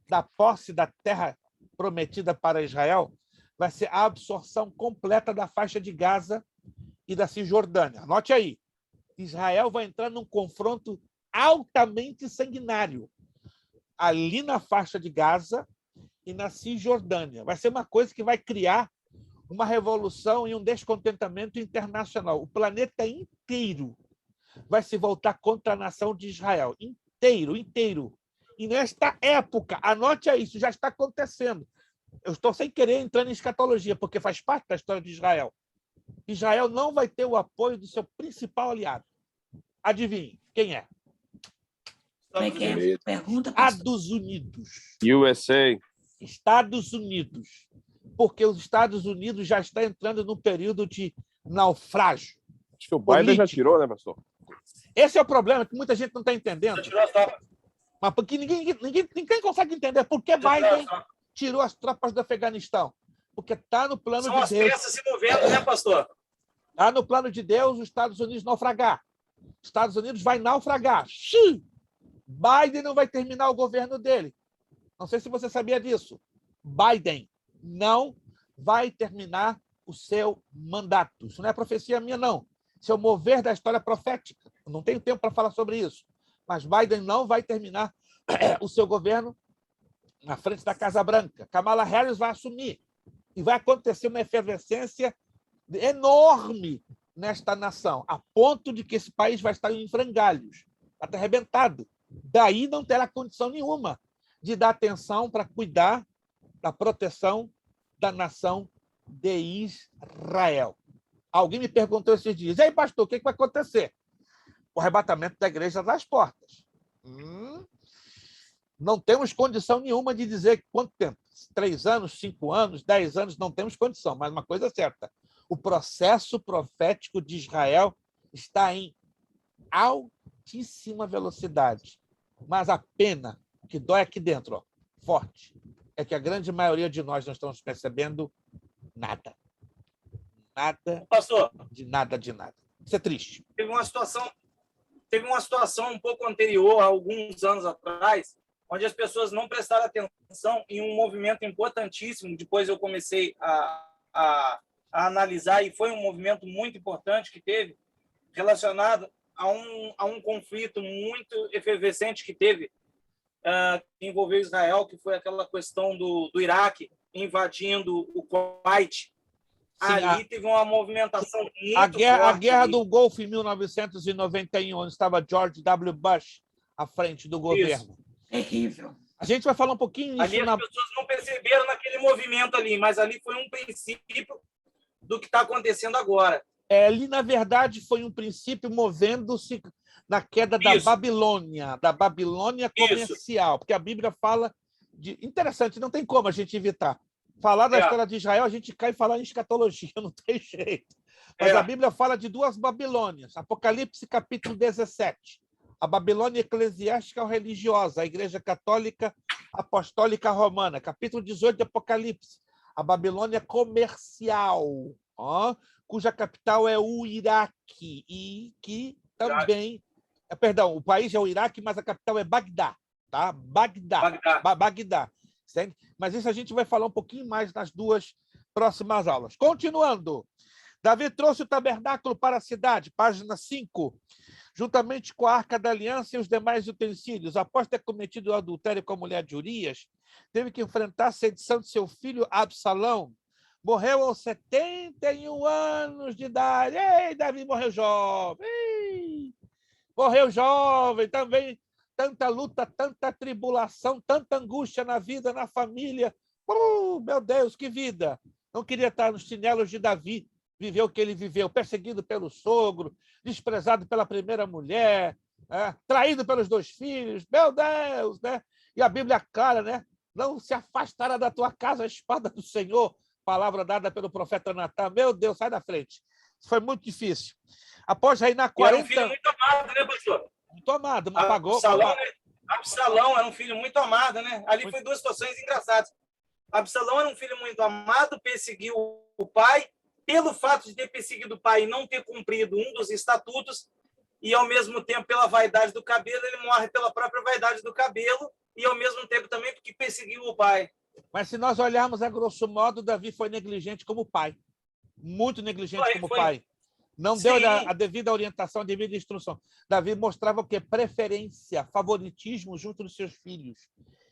da posse da terra prometida para Israel vai ser a absorção completa da faixa de Gaza e da Cisjordânia. Anote aí. Israel vai entrar num confronto altamente sanguinário ali na faixa de Gaza e na Cisjordânia. Vai ser uma coisa que vai criar uma revolução e um descontentamento internacional. O planeta inteiro vai se voltar contra a nação de Israel. Inteiro. E nesta época, anote aí, isso já está acontecendo. Eu estou sem querer entrando em escatologia, porque faz parte da história de Israel. Israel não vai ter o apoio do seu principal aliado. Adivinhe, quem é? Como é que é? Pergunta, Estados Unidos. USA. Estados Unidos. Porque os Estados Unidos já está entrando num período de naufrágio. Acho que o Biden já tirou, né, pastor? Esse é o problema, que muita gente não está entendendo. Mas porque ninguém consegue entender por que Biden tirou as tropas do Afeganistão. Porque está no plano de Deus. São as peças se movendo, né, pastor? Está no plano de Deus os Estados Unidos naufragar. Os Estados Unidos vai naufragar. Biden não vai terminar o governo dele. Não sei se você sabia disso. Biden não vai terminar o seu mandato. Isso não é profecia minha, não. seu mover da história profética. Eu não tenho tempo para falar sobre isso, mas Biden não vai terminar o seu governo na frente da Casa Branca. Kamala Harris vai assumir e vai acontecer uma efervescência enorme nesta nação, a ponto de que esse país vai estar em frangalhos, vai estar arrebentado. Daí não terá condição nenhuma de dar atenção para cuidar da proteção da nação de Israel. Alguém me perguntou esses dias: e aí, pastor, o que vai acontecer? O arrebatamento da igreja das portas. Não temos condição nenhuma de dizer quanto tempo. 3 anos, 5 anos, 10 anos, não temos condição. Mas uma coisa é certa: o processo profético de Israel está em altíssima velocidade. Mas a pena que dói aqui dentro, ó, forte, é que a grande maioria de nós não estamos percebendo nada. Nada, pastor, de nada, de nada. Isso é triste. Teve uma situação um pouco anterior, há alguns anos atrás, onde as pessoas não prestaram atenção em um movimento importantíssimo. Depois eu comecei a analisar, e foi um movimento muito importante que teve, relacionado a um conflito muito efervescente que teve, que envolveu Israel, que foi aquela questão do Iraque invadindo o Kuwait. Sim, ali teve uma movimentação muito forte. A guerra do Golfo em 1991, onde estava George W. Bush à frente do governo. Isso. Terrível. A gente vai falar um pouquinho disso. Ali as pessoas não perceberam naquele movimento ali, mas ali foi um princípio do que está acontecendo agora. Ali, na verdade, foi um princípio movendo-se na queda da Babilônia comercial, porque a Bíblia fala de... Interessante, não tem como a gente evitar. Falar da história de Israel, a gente cai e falar em escatologia, não tem jeito. Mas a Bíblia fala de 2 Babilônias. Apocalipse, capítulo 17. A Babilônia eclesiástica ou religiosa, a Igreja Católica Apostólica Romana. Capítulo 18 de Apocalipse. A Babilônia comercial, cuja capital é o Iraque. E que também... Perdão, o país é o Iraque, mas a capital é Bagdá. Tá? Bagdá. Mas isso a gente vai falar um pouquinho mais nas 2 próximas aulas. Continuando. Davi trouxe o tabernáculo para a cidade, página 5, juntamente com a Arca da Aliança e os demais utensílios. Após ter cometido o adultério com a mulher de Urias, teve que enfrentar a sedição de seu filho Absalão. Morreu aos 71 anos de idade. Ei, Davi morreu jovem. Morreu jovem também. Tanta luta, tanta tribulação, tanta angústia na vida, na família. Meu Deus, que vida! Não queria estar nos chinelos de Davi, viver o que ele viveu, perseguido pelo sogro, desprezado pela primeira mulher, traído pelos 2 filhos. Meu Deus, né? E a Bíblia é clara, né? Não se afastará da tua casa a espada do Senhor, palavra dada pelo profeta Natan. Meu Deus, sai da frente. Isso foi muito difícil. Após reinar 40... Era um filho muito amado, né, pastor? Muito amado, mas pagou. Absalão era um filho muito amado, né? Ali foi 2 situações engraçadas. Absalão era um filho muito amado, perseguiu o pai, pelo fato de ter perseguido o pai e não ter cumprido um dos estatutos, e ao mesmo tempo pela vaidade do cabelo, ele morre pela própria vaidade do cabelo, e ao mesmo tempo também porque perseguiu o pai. Mas se nós olharmos a grosso modo, Davi foi negligente como pai. Muito negligente como pai. Não deu a devida orientação, a devida instrução. Davi mostrava o quê? Preferência, favoritismo junto dos seus filhos.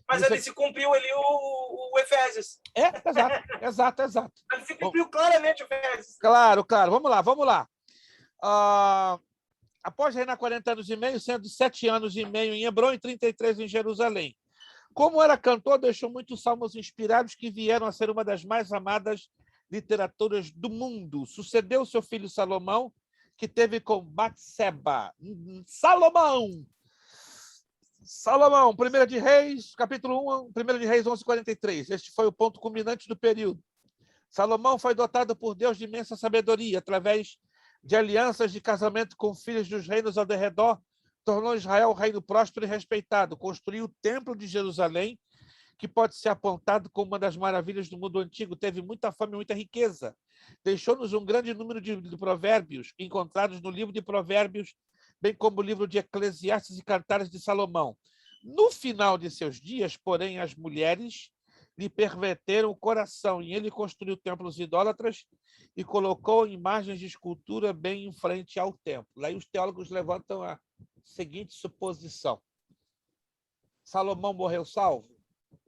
Mas ali se cumpriu ali o Efésios. Exato. Ali se cumpriu claramente o Efésios. Claro. Vamos lá. Após reinar 40 anos e meio, sendo 7 anos e meio em Hebrom e 33 em Jerusalém. Como era cantor, deixou muitos salmos inspirados que vieram a ser uma das mais amadas literaturas do mundo. Sucedeu seu filho Salomão, que teve com Batseba. Salomão, 1 de Reis, capítulo 1, 1 de Reis 11:43. Este foi o ponto culminante do período. Salomão foi dotado por Deus de imensa sabedoria, através de alianças de casamento com filhos dos reinos ao derredor, tornou Israel um reino próspero e respeitado. Construiu o templo de Jerusalém, que pode ser apontado como uma das maravilhas do mundo antigo. Teve muita fama e muita riqueza. Deixou-nos um grande número de provérbios encontrados no livro de Provérbios, bem como o livro de Eclesiastes e Cantares de Salomão. No final de seus dias, porém, as mulheres lhe perverteram o coração, e ele construiu templos idólatras e colocou imagens de escultura bem em frente ao templo. Aí os teólogos levantam a seguinte suposição: Salomão morreu salvo?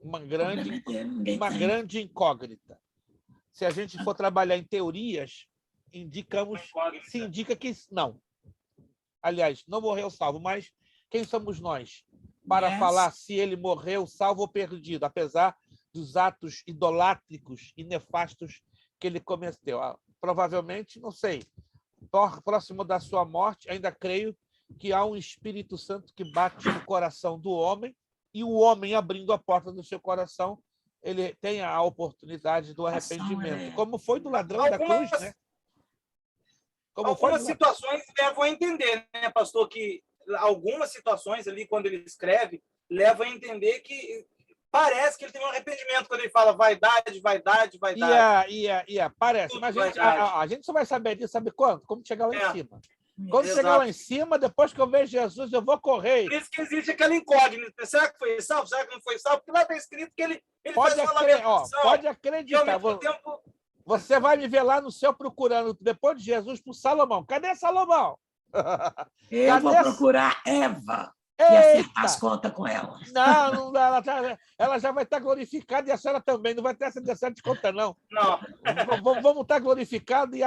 Uma grande incógnita. Se a gente for trabalhar em teorias, se indica que não. Aliás, não morreu salvo, mas quem somos nós para falar se ele morreu salvo ou perdido, apesar dos atos idolátricos e nefastos que ele cometeu? Provavelmente, não sei, próximo da sua morte, ainda creio que há um Espírito Santo que bate no coração do homem, e o homem, abrindo a porta do seu coração, ele tem a oportunidade do arrependimento, como foi do ladrão da cruz, né? Algumas situações levam a entender, né, pastor, que algumas situações ali, quando ele escreve, levam a entender que parece que ele tem um arrependimento quando ele fala vaidade. Parece, mas a gente só vai saber disso, sabe quando? Quando chegar lá em cima. Quando chegar lá em cima, depois que eu vejo Jesus, eu vou correr. Por isso que existe aquela incógnita. Será que foi salvo? Será que não foi salvo? Porque lá está escrito que ele pode fez uma lamentação. Pode acreditar. Você vai me ver lá no céu procurando, depois de Jesus, por Salomão. Cadê Salomão? Eu vou procurar Eva e acertar as contas com ela. Não dá. Ela já vai estar glorificada e a senhora também. Não vai ter essa dessa de conta, não. Não. Vamos estar glorificados e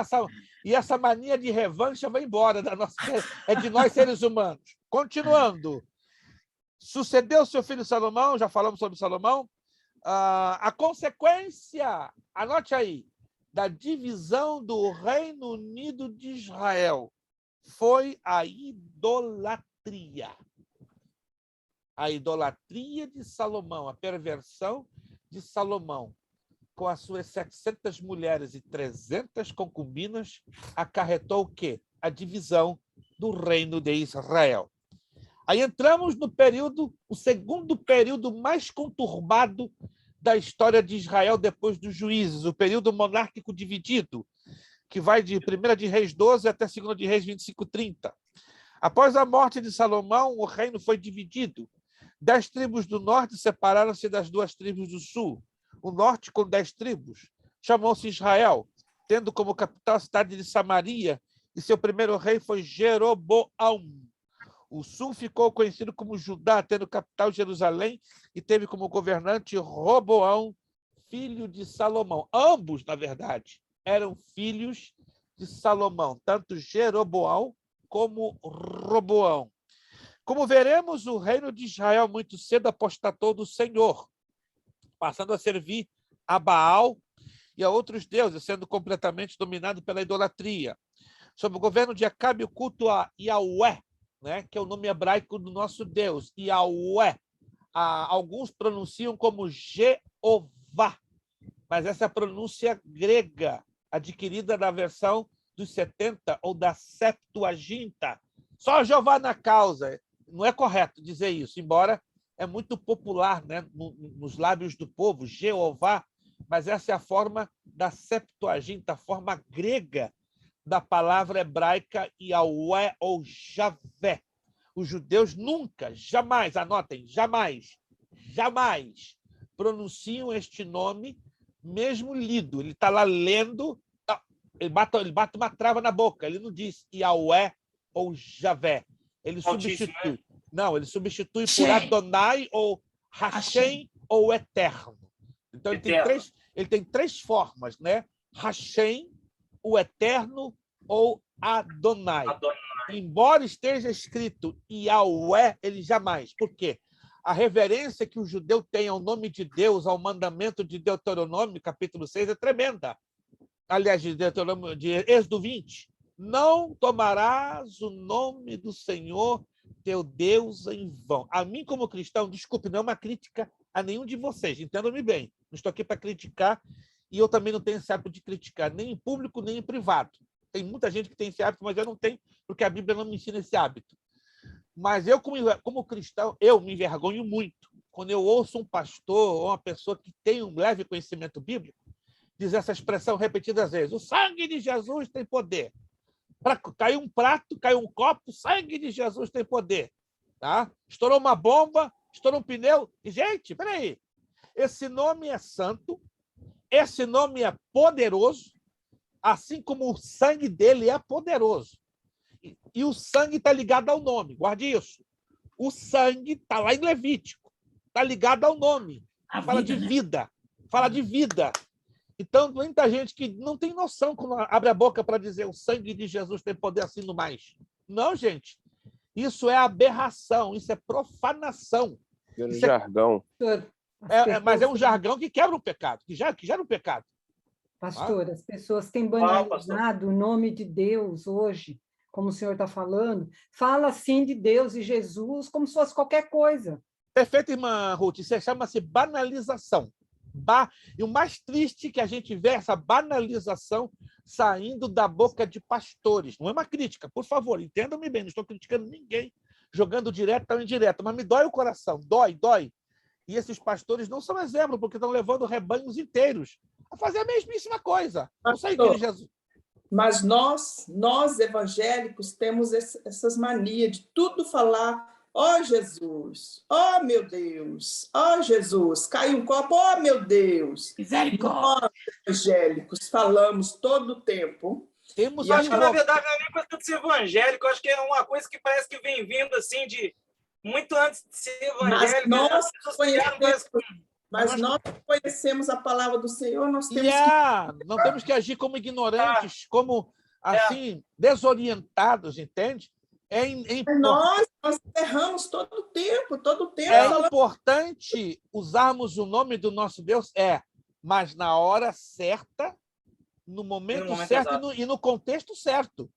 essa mania de revanche vai embora. É de nós, seres humanos. Continuando. Sucedeu seu filho Salomão, já falamos sobre Salomão. A consequência, anote aí, da divisão do Reino Unido de Israel foi a idolatria. A idolatria de Salomão, a perversão de Salomão, com as suas 700 mulheres e 300 concubinas, acarretou o quê? A divisão do Reino de Israel. Aí entramos no o segundo período mais conturbado da história de Israel depois dos juízes, o período monárquico dividido, que vai de 1 de Reis 12 até 2 de Reis 25:30. Após a morte de Salomão, o reino foi dividido. 10 tribos do norte separaram-se das 2 tribos do sul. O norte, com 10 tribos, chamou-se Israel, tendo como capital a cidade de Samaria, e seu primeiro rei foi Jeroboão. O sul ficou conhecido como Judá, tendo capital Jerusalém, e teve como governante Roboão, filho de Salomão. Ambos, na verdade, eram filhos de Salomão, tanto Jeroboão como Roboão. Como veremos, o reino de Israel muito cedo apostatou do Senhor, passando a servir a Baal e a outros deuses, sendo completamente dominado pela idolatria. Sob o governo de Acabe, o culto a Yahweh, né, que é o nome hebraico do nosso Deus, Yahweh. Alguns pronunciam como Jeová, mas essa é a pronúncia grega, adquirida na versão dos 70 ou da Septuaginta. Só Jeová na causa. Não é correto dizer isso, embora é muito popular, né, nos lábios do povo, Jeová, mas essa é a forma da Septuaginta, a forma grega da palavra hebraica Yahweh ou Javé. Os judeus nunca, jamais, anotem, jamais pronunciam este nome mesmo lido. Ele está lá lendo, ele bate uma trava na boca, ele não diz Yahweh ou Javé. Ele substitui. Não, ele substitui por Adonai ou Hashem ou Eterno. Então, ele tem três formas, né? Hashem, o Eterno ou Adonai. Embora esteja escrito Yahweh, ele jamais. Por quê? A reverência que o judeu tem ao nome de Deus, ao mandamento de Deuteronômio, capítulo 6, é tremenda. Aliás, de Êxodo 20. Não tomarás o nome do Senhor teu Deus em vão. A mim, como cristão, desculpe, não é uma crítica a nenhum de vocês, entendam-me bem. Não estou aqui para criticar e eu também não tenho esse hábito de criticar, nem em público, nem em privado. Tem muita gente que tem esse hábito, mas eu não tenho, porque a Bíblia não me ensina esse hábito. Mas eu, como cristão, eu me envergonho muito quando eu ouço um pastor ou uma pessoa que tem um leve conhecimento bíblico dizer essa expressão repetidas vezes: o sangue de Jesus tem poder. Para cair um prato, cair um copo, o sangue de Jesus tem poder. Tá? Estourou uma bomba, estourou um pneu. E, gente, peraí. Esse nome é santo, esse nome é poderoso, assim como o sangue dele é poderoso. E o sangue está ligado ao nome, guarde isso. O sangue está lá em Levítico, está ligado ao nome. Fala de vida, fala de vida. Então, muita gente que não tem noção quando abre a boca para dizer o sangue de Jesus tem poder assim no mais. Não, gente. Isso é aberração, isso é profanação. Isso jargão. Mas é um jargão que quebra o pecado, que gera um pecado. Pastor, as pessoas têm banalizado o nome de Deus hoje, como o senhor está falando. Fala assim de Deus e Jesus como se fosse qualquer coisa. Perfeito, irmã Ruth. Isso chama-se banalização. E o mais triste que a gente vê é essa banalização saindo da boca de pastores. Não é uma crítica, por favor, entendam-me bem, não estou criticando ninguém, jogando direto ou indireto, mas me dói o coração, dói. E esses pastores não são exemplo, porque estão levando rebanhos inteiros a fazer a mesmíssima coisa. Não sei que Jesus... Mas nós evangélicos temos essas manias de tudo falar. Ó Jesus, ó meu Deus, ó Jesus, caiu um copo, ó meu Deus. Misericórdia. Nós, evangélicos, falamos todo o tempo. Eu acho que, na verdade, não é nem questão de ser evangélico, eu acho que é uma coisa que parece que vem vindo assim de muito antes de ser evangélico. Mas nós conhecemos a palavra do Senhor, nós temos não temos que agir como ignorantes, como assim, desorientados, entende? Nós erramos todo o tempo. É importante usarmos o nome do nosso Deus, mas na hora certa, no momento certo e no contexto certo.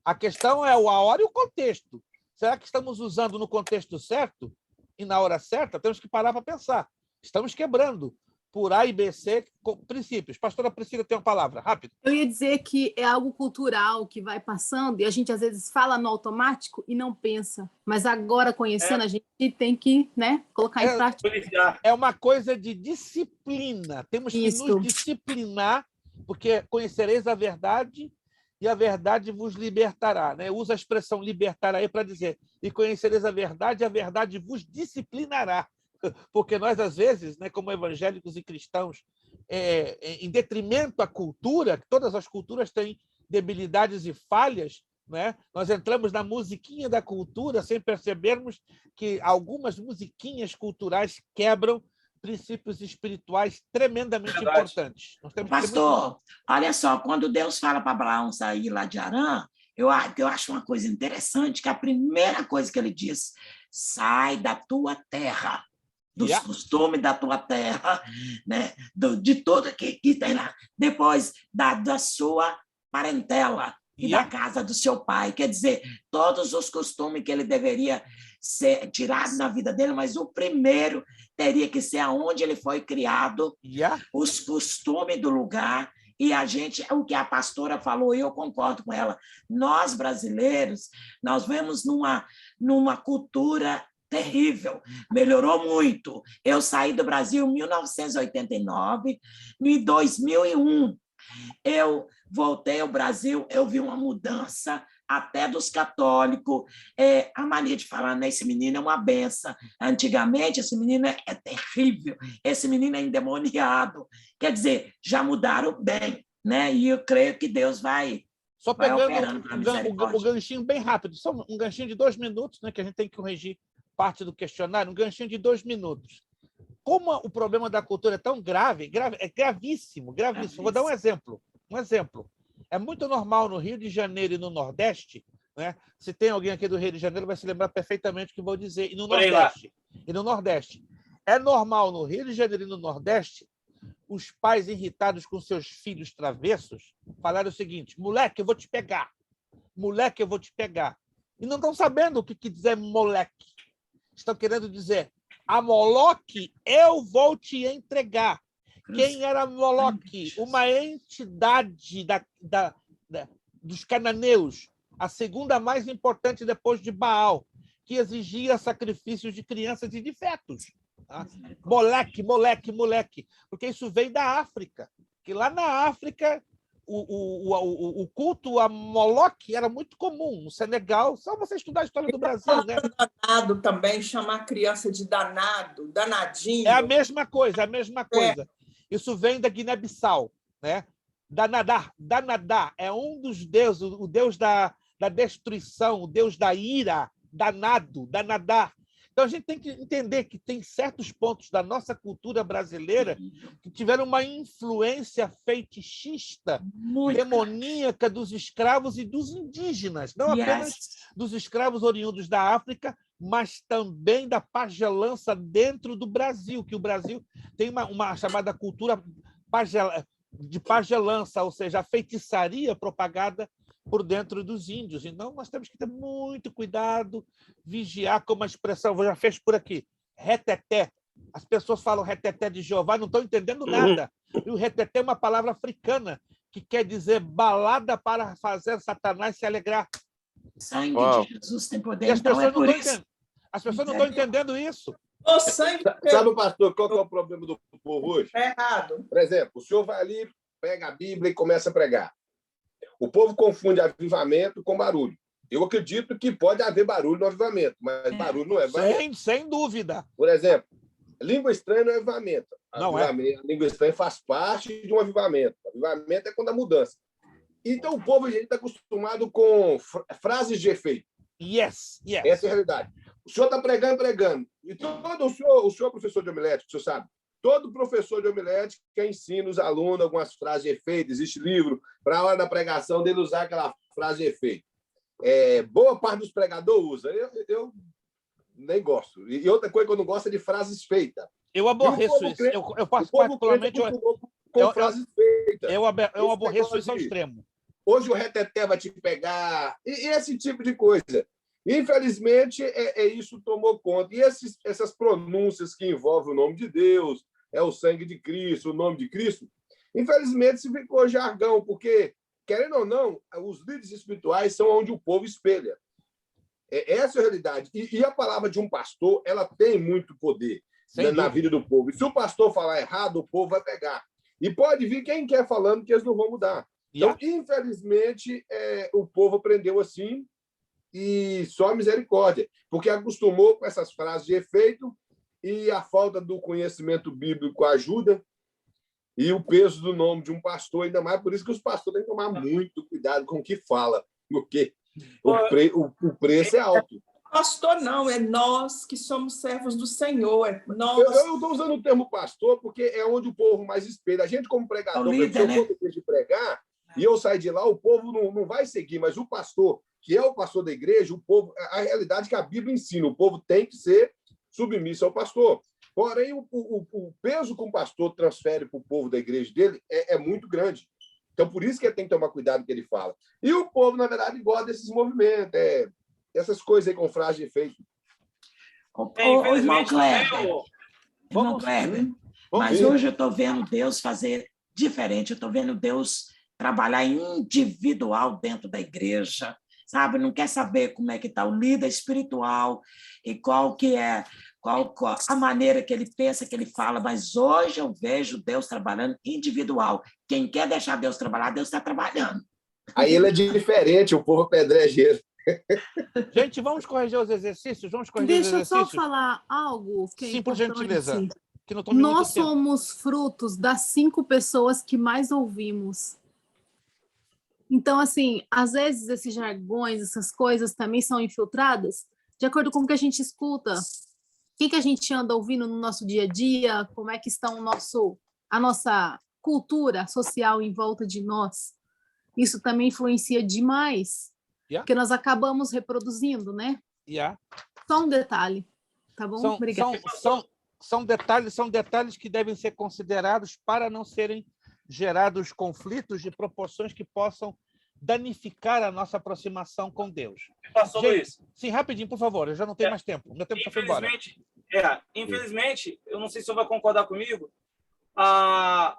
A questão é a hora e o contexto. Será que estamos usando no contexto certo e na hora certa? Temos que parar para pensar. Estamos quebrando por A e B, C, princípios. Pastora Priscila tem uma palavra, rápido. Eu ia dizer que é algo cultural que vai passando e a gente às vezes fala no automático e não pensa. Mas agora, conhecendo, a gente tem que colocar em prática. É uma coisa de disciplina. Temos que nos disciplinar, porque conhecereis a verdade e a verdade vos libertará. Usa a expressão libertar aí para dizer e conhecereis a verdade vos disciplinará. Porque nós, às vezes, como evangélicos e cristãos, em detrimento à cultura, todas as culturas têm debilidades e falhas, nós entramos na musiquinha da cultura sem percebermos que algumas musiquinhas culturais quebram princípios espirituais tremendamente importantes. Pastor, olha só, quando Deus fala para Abraão sair lá de Harã, eu acho uma coisa interessante, que a primeira coisa que ele diz, sai da tua terra, dos costumes da tua terra, de tudo que tem lá. Depois, da sua parentela e da casa do seu pai. Quer dizer, todos os costumes que ele deveria ser tirado na vida dele, mas o primeiro teria que ser aonde ele foi criado, os costumes do lugar. E o que a pastora falou, eu concordo com ela. Nós, brasileiros, nós vemos numa cultura terrível, melhorou muito. Eu saí do Brasil em 1989, em 2001 eu voltei ao Brasil, eu vi uma mudança até dos católicos, a mania de falar, esse menino é uma benção. Antigamente, esse menino é terrível, esse menino é endemoniado. Quer dizer, já mudaram bem, e eu creio que Deus vai só pegando o ganchinho bem rápido, só um ganchinho de 2 minutos, que a gente tem que corrigir parte do questionário, um ganchinho de 2 minutos. Como o problema da cultura é tão grave, é gravíssimo. Vou dar um exemplo. É muito normal no Rio de Janeiro e no Nordeste, se tem alguém aqui do Rio de Janeiro, vai se lembrar perfeitamente o que vou dizer. E no Nordeste. É normal no Rio de Janeiro e no Nordeste os pais irritados com seus filhos travessos falarem o seguinte, moleque, eu vou te pegar. Moleque, eu vou te pegar. E não estão sabendo o que dizer moleque. Estão querendo dizer, a Moloque eu vou te entregar. Quem era Moloque? Uma entidade dos cananeus, a segunda mais importante depois de Baal, que exigia sacrifícios de crianças e de fetos. Tá? Moleque. Porque isso veio da África. Que lá na África o culto a Moloque era muito comum no Senegal, só você estudar a história do Brasil, né? Danado também, chamar a criança de danado, danadinho. É a mesma coisa, Isso vem da Guiné-Bissau, né? Danadá é um dos deuses, o deus da destruição, o deus da ira, danadá. Então, a gente tem que entender que tem certos pontos da nossa cultura brasileira que tiveram uma influência fetichista, demoníaca dos escravos e dos indígenas, não apenas dos escravos oriundos da África, mas também da pagelança dentro do Brasil, que o Brasil tem uma chamada cultura de pagelança, ou seja, a feitiçaria propagada por dentro dos índios. Então, nós temos que ter muito cuidado, vigiar, como a expressão já fez por aqui, reteté. As pessoas falam reteté de Jeová, não estão entendendo nada. E o reteté é uma palavra africana, que quer dizer balada para fazer Satanás se alegrar. Sangue de Jesus tem poder. E as pessoas não estão entendendo isso. O sangue... Sabe, pastor, qual que é o problema do povo hoje? É errado. Por exemplo, o senhor vai ali, pega a Bíblia e começa a pregar. O povo confunde avivamento com barulho. Eu acredito que pode haver barulho no avivamento, mas barulho não é avivamento. Sem dúvida. Por exemplo, língua estranha não é avivamento. Não é. A língua estranha faz parte de um avivamento. Avivamento é quando há mudança. Então, o povo está acostumado com frases de efeito. Yes. Essa é a realidade. O senhor está pregando. E o senhor é professor de homilética, o senhor sabe. Todo professor de homilética ensina os alunos algumas frases de efeito. Existe livro para a hora da pregação dele usar aquela frase de efeito. Boa parte dos pregadores usa. Eu nem gosto. E outra coisa que eu não gosto é de frases feitas. Eu aborreço isso. Eu faço particularmente com frases feitas. Eu aborreço isso ao extremo. Hoje o reteté vai te pegar. E esse tipo de coisa. Infelizmente, isso tomou conta. E essas pronúncias que envolvem o nome de Deus, o sangue de Cristo, o nome de Cristo, infelizmente se ficou jargão, porque, querendo ou não, os líderes espirituais são onde o povo espelha. Essa é a realidade. E a palavra de um pastor, ela tem muito poder na vida do povo. E se o pastor falar errado, o povo vai pegar. E pode vir quem quer falando que eles não vão mudar. Então, infelizmente, o povo aprendeu assim, e só misericórdia, porque acostumou com essas frases de efeito e a falta do conhecimento bíblico ajuda e o peso do nome de um pastor, ainda mais por isso que os pastores têm que tomar muito cuidado com o que fala, porque o preço é alto. Pastor não, é nós que somos servos do Senhor. Eu estou usando o termo pastor porque é onde o povo mais espelha. A gente, como pregador, se eu for depois de pregar e eu sair de lá, o povo não vai seguir, mas o pastor, que é o pastor da igreja, o povo, a realidade que a Bíblia ensina, o povo tem que ser submisso ao pastor. Porém, o peso que o pastor transfere para o povo da igreja dele é muito grande. Então, por isso que ele tem que tomar cuidado com o que ele fala. E o povo, na verdade, gosta desses movimentos, essas coisas aí com frase de efeito. Irmão Kleber, mas hoje eu estou vendo Deus fazer diferente, eu estou vendo Deus trabalhar individual dentro da igreja, sabe? Não quer saber como é que está o líder espiritual e qual a maneira que ele pensa, que ele fala, mas hoje eu vejo Deus trabalhando individual. Quem quer deixar Deus trabalhar, Deus está trabalhando. Aí ele é diferente, o povo pedrejeiro. Gente, vamos corrigir os exercícios? Deixa eu só falar algo que é Sim, por gentileza. Que não nós somos frutos das 5 pessoas que mais ouvimos. Então, assim, às vezes esses jargões, essas coisas também são infiltradas de acordo com o que a gente escuta. O que a gente anda ouvindo no nosso dia a dia, como é que está a nossa cultura social em volta de nós. Isso também influencia demais, porque nós acabamos reproduzindo, né? Só um detalhe, tá bom? Obrigada. São detalhes que devem ser considerados para não serem gerados conflitos de proporções que possam danificar a nossa aproximação com Deus. Pastor Luiz. Sim, rapidinho, por favor, eu já não tenho mais tempo. Meu tempo já foi embora. Infelizmente, eu não sei se você vai concordar comigo,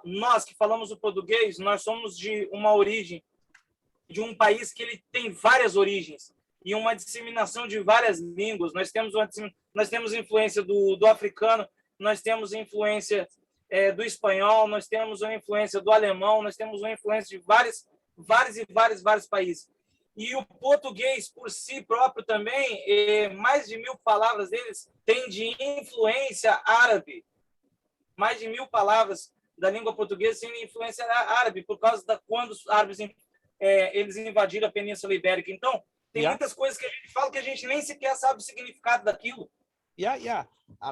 nós que falamos o português, nós somos de uma origem, de um país que ele tem várias origens e uma disseminação de várias línguas. Nós temos influência do africano, nós temos influência do espanhol, nós temos uma influência do alemão, nós temos uma influência de vários países. E o português, por si próprio também, mais de 1000 palavras deles têm de influência árabe. Mais de 1000 palavras da língua portuguesa têm de influência árabe, por causa da quando os árabes eles invadiram a Península Ibérica. Então, tem muitas coisas que a gente fala que a gente nem sequer sabe o significado daquilo.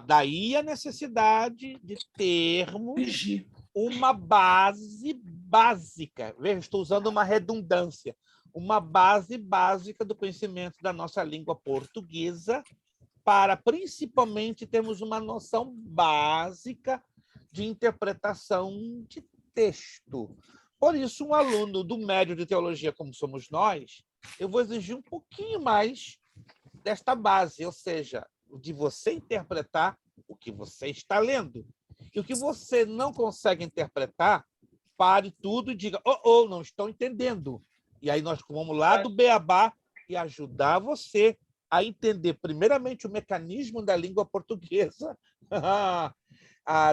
Daí a necessidade de termos uma base básica. Veja, estou usando uma redundância. Uma base básica do conhecimento da nossa língua portuguesa para, principalmente, termos uma noção básica de interpretação de texto. Por isso, um aluno do médio de teologia, como somos nós, eu vou exigir um pouquinho mais desta base, ou seja, de você interpretar o que você está lendo. E o que você não consegue interpretar, pare tudo e diga, não estou entendendo. E aí nós vamos lá do beabá e ajudar você a entender, primeiramente, o mecanismo da língua portuguesa.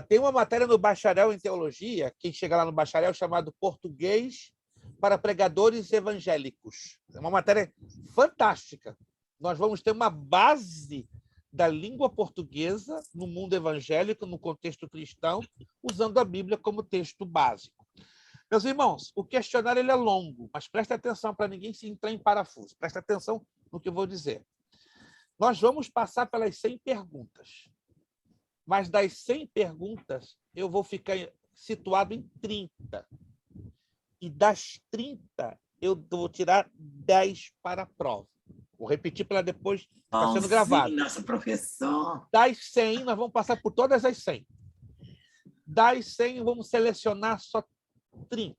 Tem uma matéria no bacharel em teologia, quem chega lá no bacharel, chamado Português para Pregadores Evangélicos. É uma matéria fantástica. Nós vamos ter uma base da língua portuguesa no mundo evangélico, no contexto cristão, usando a Bíblia como texto básico. Meus irmãos, o questionário ele é longo, mas preste atenção para ninguém se entrar em parafuso. Preste atenção no que eu vou dizer. Nós vamos passar pelas 100 perguntas, mas das 100 perguntas eu vou ficar situado em 30. E das 30 eu vou tirar 10 para a prova. Vou repetir para depois estar sendo gravado. Nossa, professor! Das 100, nós vamos passar por todas as 100. Das 100, vamos selecionar só 30.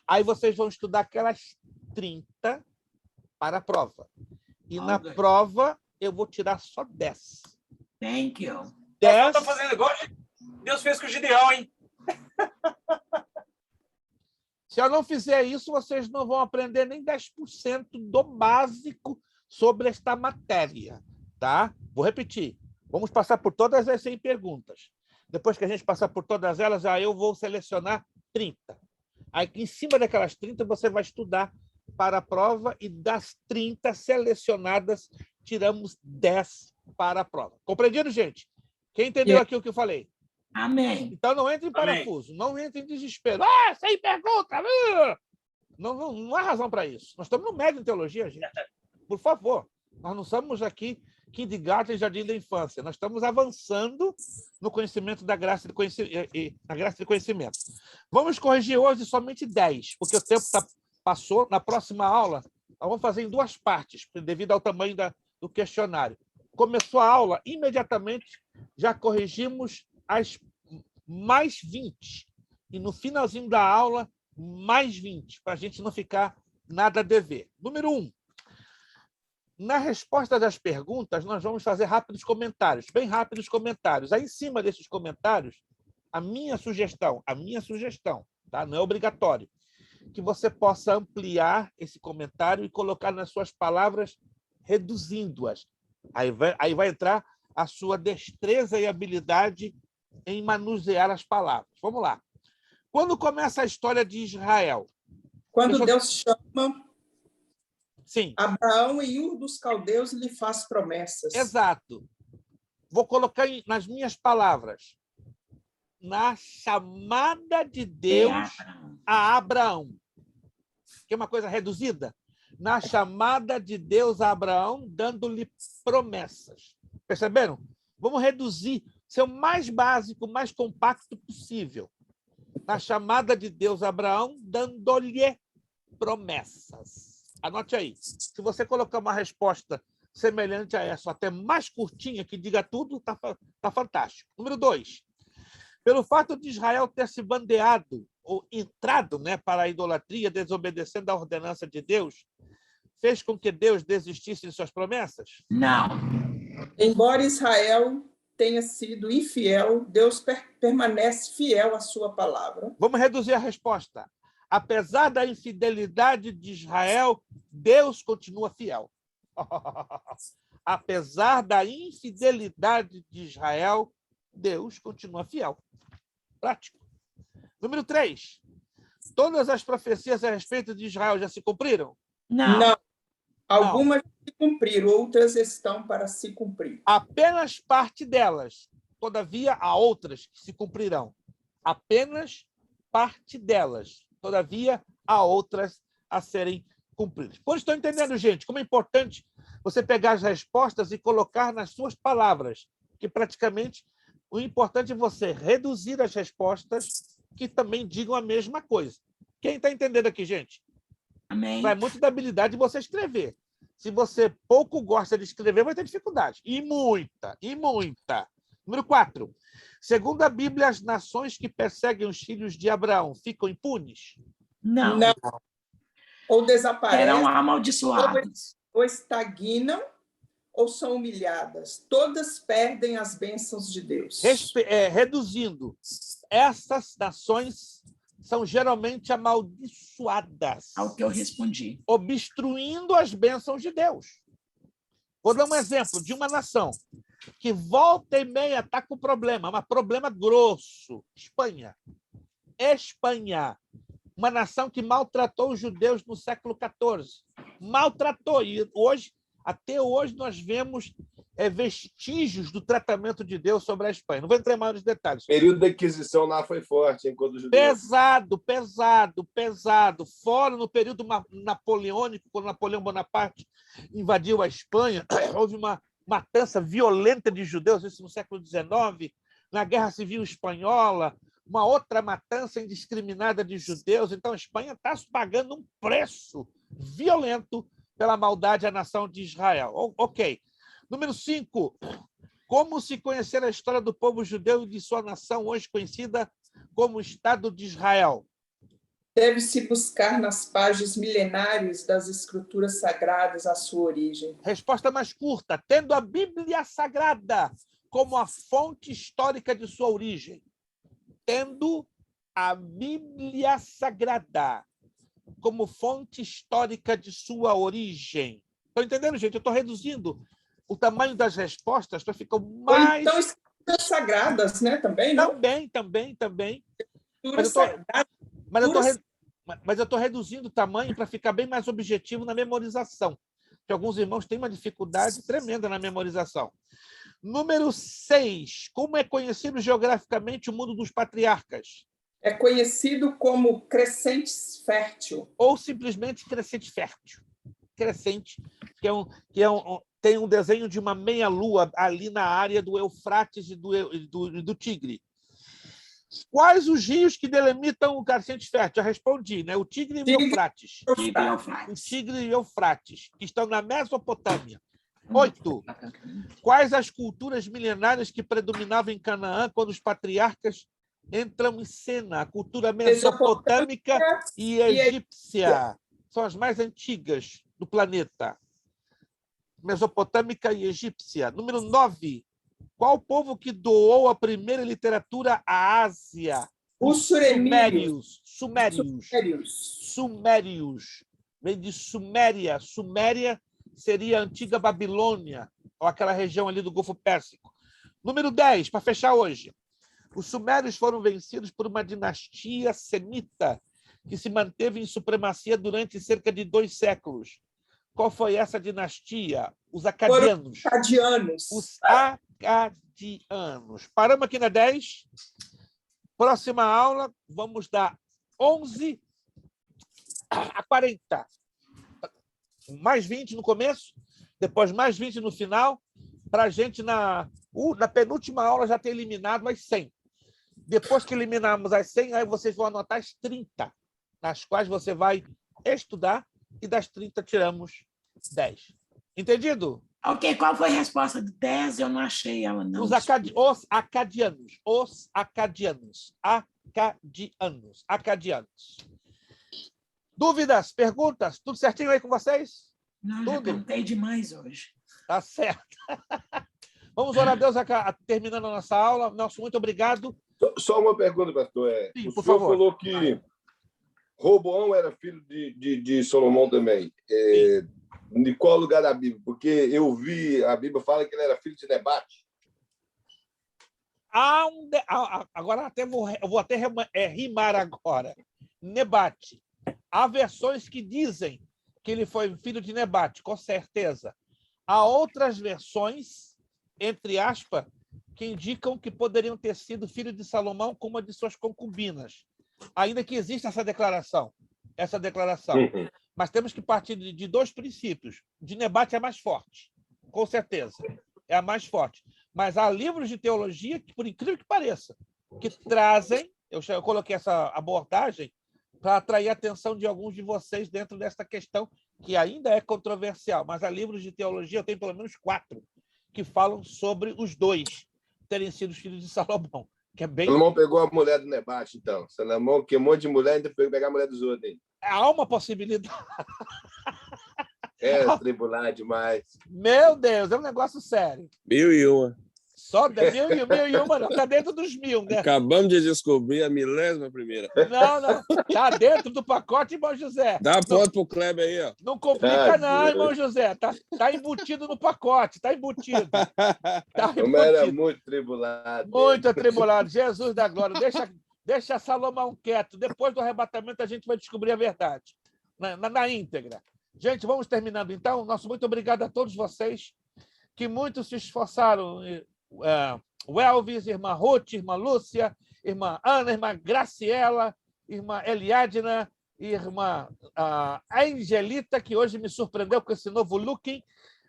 Aí vocês vão estudar aquelas 30 para a prova. E na prova, eu vou tirar só 10. Thank you. 10... Estou fazendo igual Deus fez com o Gideão, hein? Se eu não fizer isso, vocês não vão aprender nem 10% do básico sobre esta matéria, tá? Vou repetir. Vamos passar por todas as 100 perguntas. Depois que a gente passar por todas elas, aí eu vou selecionar 30. Aí, em cima daquelas 30, você vai estudar para a prova e das 30 selecionadas, tiramos 10 para a prova. Compreendido, gente? Quem entendeu aqui o que eu falei? Amém. Então, não entre em parafuso, não entre em desespero. 100 perguntas! Não há razão para isso. Nós estamos no médio em teologia, gente. Por favor, nós não somos aqui kindergarten e jardim da infância. Nós estamos avançando no conhecimento da graça de conhecimento. Vamos corrigir hoje somente 10, porque o tempo passou. Na próxima aula, nós vamos fazer em 2 partes, devido ao tamanho do questionário. Começou a aula, imediatamente já corrigimos as mais 20. E no finalzinho da aula, mais 20, para a gente não ficar nada a dever. Número 1. Na resposta das perguntas, nós vamos fazer rápidos comentários, bem rápidos comentários. Aí, em cima desses comentários, a minha sugestão, tá? Não é obrigatório, que você possa ampliar esse comentário e colocar nas suas palavras, reduzindo-as. Aí vai entrar a sua destreza e habilidade em manusear as palavras. Vamos lá. Quando começa a história de Israel? Quando Deus chama Sim. Abraão e Ur dos Caldeus lhe faz promessas. Exato. Vou colocar nas minhas palavras. Na chamada de Deus a Abraão. Que é uma coisa reduzida. Na chamada de Deus a Abraão, dando-lhe promessas. Perceberam? Vamos reduzir, ser o mais básico, o mais compacto possível. Na chamada de Deus a Abraão, dando-lhe promessas. Anote aí. Se você colocar uma resposta semelhante a essa, até mais curtinha, que diga tudo, está fantástico. Número 2. Pelo fato de Israel ter se bandeado ou entrado, né, para a idolatria, desobedecendo a ordenança de Deus, fez com que Deus desistisse de suas promessas? Não. Embora Israel tenha sido infiel, Deus permanece fiel à sua palavra. Vamos reduzir a resposta. Apesar da infidelidade de Israel, Deus continua fiel. Apesar da infidelidade de Israel, Deus continua fiel. Prático. Número 3. Todas as profecias a respeito de Israel já se cumpriram? Não. Algumas se cumpriram, outras estão para se cumprir. Apenas parte delas. Todavia, há outras que se cumprirão. Apenas parte delas. Todavia, há outras a serem cumpridas. Pois estou entendendo, gente, como é importante você pegar as respostas e colocar nas suas palavras, que praticamente o importante é você reduzir as respostas que também digam a mesma coisa. Quem está entendendo aqui, gente? Amém. Vai muito da habilidade de você escrever. Se você pouco gosta de escrever, vai ter dificuldade. E muita, e muita. Número 4. Segundo a Bíblia, as nações que perseguem os filhos de Abraão ficam impunes? Não. Ou desaparecem. Serão amaldiçoadas. Ou estagnam, ou são humilhadas. Todas perdem as bênçãos de Deus. Reduzindo, essas nações são geralmente amaldiçoadas. Ao que eu respondi. Obstruindo as bênçãos de Deus. Vou dar um exemplo de uma nação que volta e meia está com problema, mas problema grosso. Espanha. Uma nação que maltratou os judeus no século XIV. Maltratou. E até hoje, nós vemos vestígios do tratamento de Deus sobre a Espanha. Não vou entrar em maiores detalhes. O período da Inquisição lá foi forte, hein, quando os judeus... Pesado. Fora no período napoleônico, quando Napoleão Bonaparte invadiu a Espanha, houve uma matança violenta de judeus, isso no século XIX, na Guerra Civil Espanhola, uma outra matança indiscriminada de judeus. Então, a Espanha está pagando um preço violento pela maldade à nação de Israel. Ok. Número 5. Como se conhecer a história do povo judeu e de sua nação, hoje conhecida como Estado de Israel? Deve-se buscar nas páginas milenares das Escrituras Sagradas a sua origem. Resposta mais curta. Tendo a Bíblia Sagrada como a fonte histórica de sua origem. Tendo a Bíblia Sagrada como fonte histórica de sua origem. Estão entendendo, gente? Eu estou reduzindo o tamanho das respostas para ficar mais... Ou então, escrituras sagradas, né? Também, não? Também. Mas eu estou reduzindo o tamanho para ficar bem mais objetivo na memorização, que alguns irmãos têm uma dificuldade tremenda na memorização. Número 6. Como é conhecido geograficamente o mundo dos patriarcas? É conhecido como crescente fértil. Ou simplesmente crescente fértil. Crescente, tem um desenho de uma meia-lua ali na área do Eufrates e do Tigre. Quais os rios que delimitam o crescente fértil? Já respondi, né? O Tigre e o Eufrates. O Tigre e o Eufrates, que estão na Mesopotâmia. 8. Quais as culturas milenares que predominavam em Canaã quando os patriarcas entram em cena? A cultura mesopotâmica e egípcia. São as mais antigas do planeta. Mesopotâmica e egípcia. Número 9. Qual o povo que doou a primeira literatura à Ásia? Os Sumérios. Vem de Suméria. Suméria seria a antiga Babilônia, ou aquela região ali do Golfo Pérsico. Número 10, para fechar hoje. Os sumérios foram vencidos por uma dinastia semita que se manteve em supremacia durante cerca de 2 séculos. Qual foi essa dinastia? Os acadianos. Os acadianos. Paramos aqui na 10. Próxima aula, vamos dar 11 a 40. Mais 20 no começo, depois mais 20 no final, para a gente, na penúltima aula, já ter eliminado as 100. Depois que eliminarmos as 100, aí vocês vão anotar as 30, nas quais você vai estudar, e das 30 tiramos 10. Entendido? Ok, qual foi a resposta de 10? Eu não achei ela, não. Os acadianos. Dúvidas, perguntas? Tudo certinho aí com vocês? Não, já cantei demais hoje. Tá certo. Vamos orar a Deus terminando a nossa aula. Nosso muito obrigado. Só uma pergunta, pastor. Sim, o por senhor favor. Falou que Roboão era filho de Salomão também. De qual lugar da Bíblia? Porque eu vi, a Bíblia fala que ele era filho de Nebate. Agora eu vou até rimar agora. Nebate. Há versões que dizem que ele foi filho de Nebate, com certeza. Há outras versões, entre aspas, que indicam que poderiam ter sido filho de Salomão com uma de suas concubinas. Ainda que exista essa declaração. Mas temos que partir de dois princípios. De Nebate é mais forte, com certeza. É a mais forte. Mas há livros de teologia que, por incrível que pareça, que trazem, eu coloquei essa abordagem para atrair a atenção de alguns de vocês dentro desta questão, que ainda é controversial, mas há livros de teologia, eu tenho pelo menos 4, que falam sobre os dois terem sido filhos de Salomão. Que é bem... Salomão pegou a mulher do Nebate, então. Salomão queimou de mulher e ainda foi pegar a mulher dos outros. Hein? Há uma possibilidade. É tribular demais. Meu Deus, é um negócio sério. 1001. Só 1001, não. Está dentro dos 1000, né? Acabamos de descobrir a 1001ª. Não. Está dentro do pacote, irmão José. Dá ponto pro Kleber aí, ó. Não complica, não, irmão José. Tá embutido no pacote, tá embutido. Era muito tribulado. Muito atribulado. Jesus da glória. Deixa Salomão quieto. Depois do arrebatamento, a gente vai descobrir a verdade. Na íntegra. Gente, vamos terminando, então. Nosso muito obrigado a todos vocês que muito se esforçaram. O Elvis, irmã Ruth, irmã Lúcia, irmã Ana, irmã Graciela, irmã Eliadna, irmã Angelita, que hoje me surpreendeu com esse novo looking.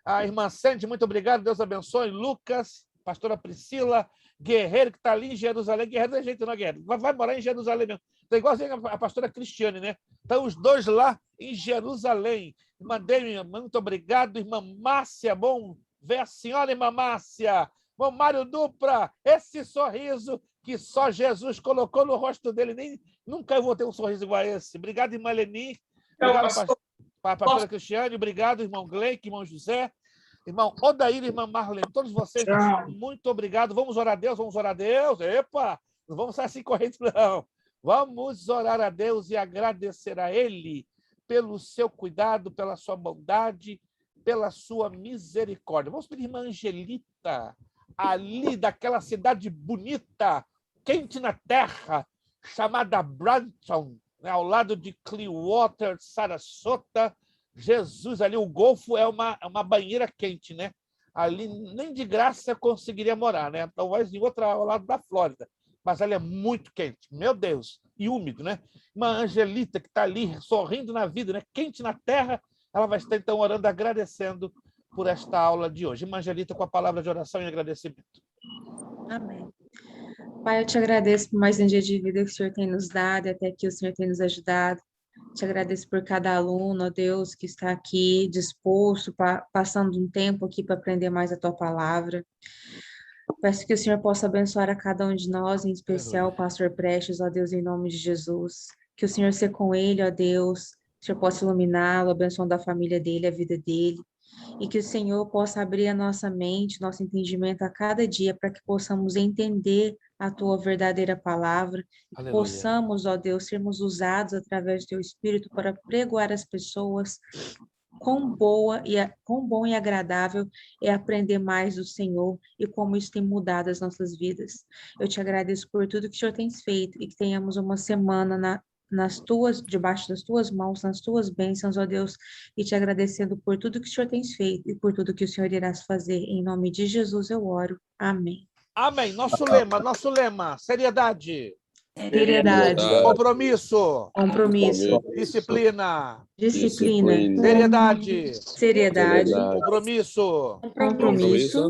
A irmã Sandy, muito obrigado, Deus abençoe. Lucas, pastora Priscila, Guerreiro, que está ali em Jerusalém. Guerreiro não é jeito, não, Guerreiro. Vai morar em Jerusalém mesmo. Está igualzinho a pastora Cristiane, né? Estão os dois lá em Jerusalém. Irmã Demi, muito obrigado. Irmã Márcia, bom ver a senhora, irmã Márcia. Bom, Mário Dupra, esse sorriso que só Jesus colocou no rosto dele. Nunca eu vou ter um sorriso igual a esse. Obrigado, irmã Leni. Obrigado, pastora Cristiane. Obrigado, irmão Gleick, irmão José. Irmão Odair, irmã Marlene, todos vocês, muito obrigado. Vamos orar a Deus, Epa, não vamos sair assim correndo, não. Vamos orar a Deus e agradecer a Ele pelo seu cuidado, pela sua bondade, pela sua misericórdia. Vamos pedir irmã Angelita, ali daquela cidade bonita, quente na terra, chamada Brampton, né, ao lado de Clearwater, Sarasota. Jesus, ali o Golfo é uma banheira quente, né? Ali nem de graça eu conseguiria morar, né? Talvez em outra ao lado da Flórida, mas ali é muito quente, meu Deus, e úmido, né? Uma Angelita que está ali sorrindo na vida, né? Quente na terra, ela vai estar então orando, agradecendo por esta aula de hoje. Irmã Angelita, com a palavra de oração e agradecimento. Amém. Pai, eu te agradeço por mais um dia de vida que o Senhor tem nos dado, e até aqui o Senhor tem nos ajudado. Te agradeço por cada aluno, ó Deus, que está aqui disposto, passando um tempo aqui para aprender mais a Tua palavra. Peço que o Senhor possa abençoar a cada um de nós, em especial o pastor Prestes, ó Deus, em nome de Jesus. Que o Senhor seja com ele, ó Deus, que o Senhor possa iluminá-lo, abençoando a família dele, a vida dele. E que o Senhor possa abrir a nossa mente, nosso entendimento a cada dia, para que possamos entender a Tua verdadeira palavra. Aleluia. Possamos, ó Deus, sermos usados através do Teu Espírito para pregoar as pessoas. Quão bom e agradável é aprender mais do Senhor e como isso tem mudado as nossas vidas. Eu te agradeço por tudo que o Senhor tem feito e que tenhamos uma semana debaixo das Tuas mãos, nas Tuas bênçãos, ó Deus, e te agradecendo por tudo que o Senhor tem feito e por tudo que o Senhor irá fazer. Em nome de Jesus eu oro. Amém. Amém. Nosso lema, seriedade. Seriedade. Compromisso. Disciplina. Seriedade. Compromisso.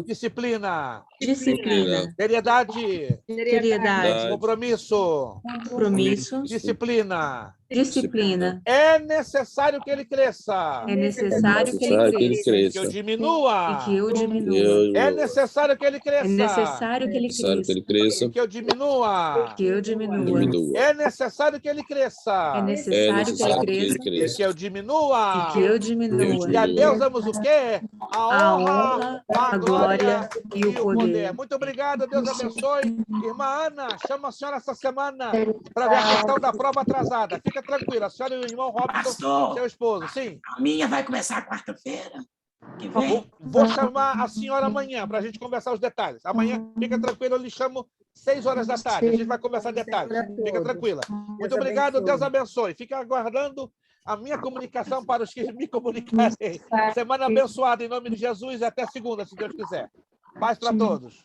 Disciplina. Seriedade. Compromisso. Disciplina. É necessário que ele cresça. Que eu diminua. É necessário que ele cresça. Que eu diminua. É necessário que ele cresça. Que eu diminua. E a Deus damos o quê? A honra, a glória e o poder. Muito obrigado, Deus abençoe. Irmã Ana, chama a senhora essa semana para ver a questão da prova atrasada. Fica tranquila, a senhora e o irmão Robson, seu esposo. Sim. A minha vai começar quarta-feira. que vem. Vou chamar a senhora amanhã para a gente conversar os detalhes. Amanhã, fica tranquila, eu lhe chamo 6 horas da tarde. A gente vai conversar detalhes. Fica tranquila. Muito obrigado, Deus abençoe. Fica aguardando a minha comunicação para os que me comunicarem. Semana abençoada em nome de Jesus e até segunda, se Deus quiser. Paz para todos.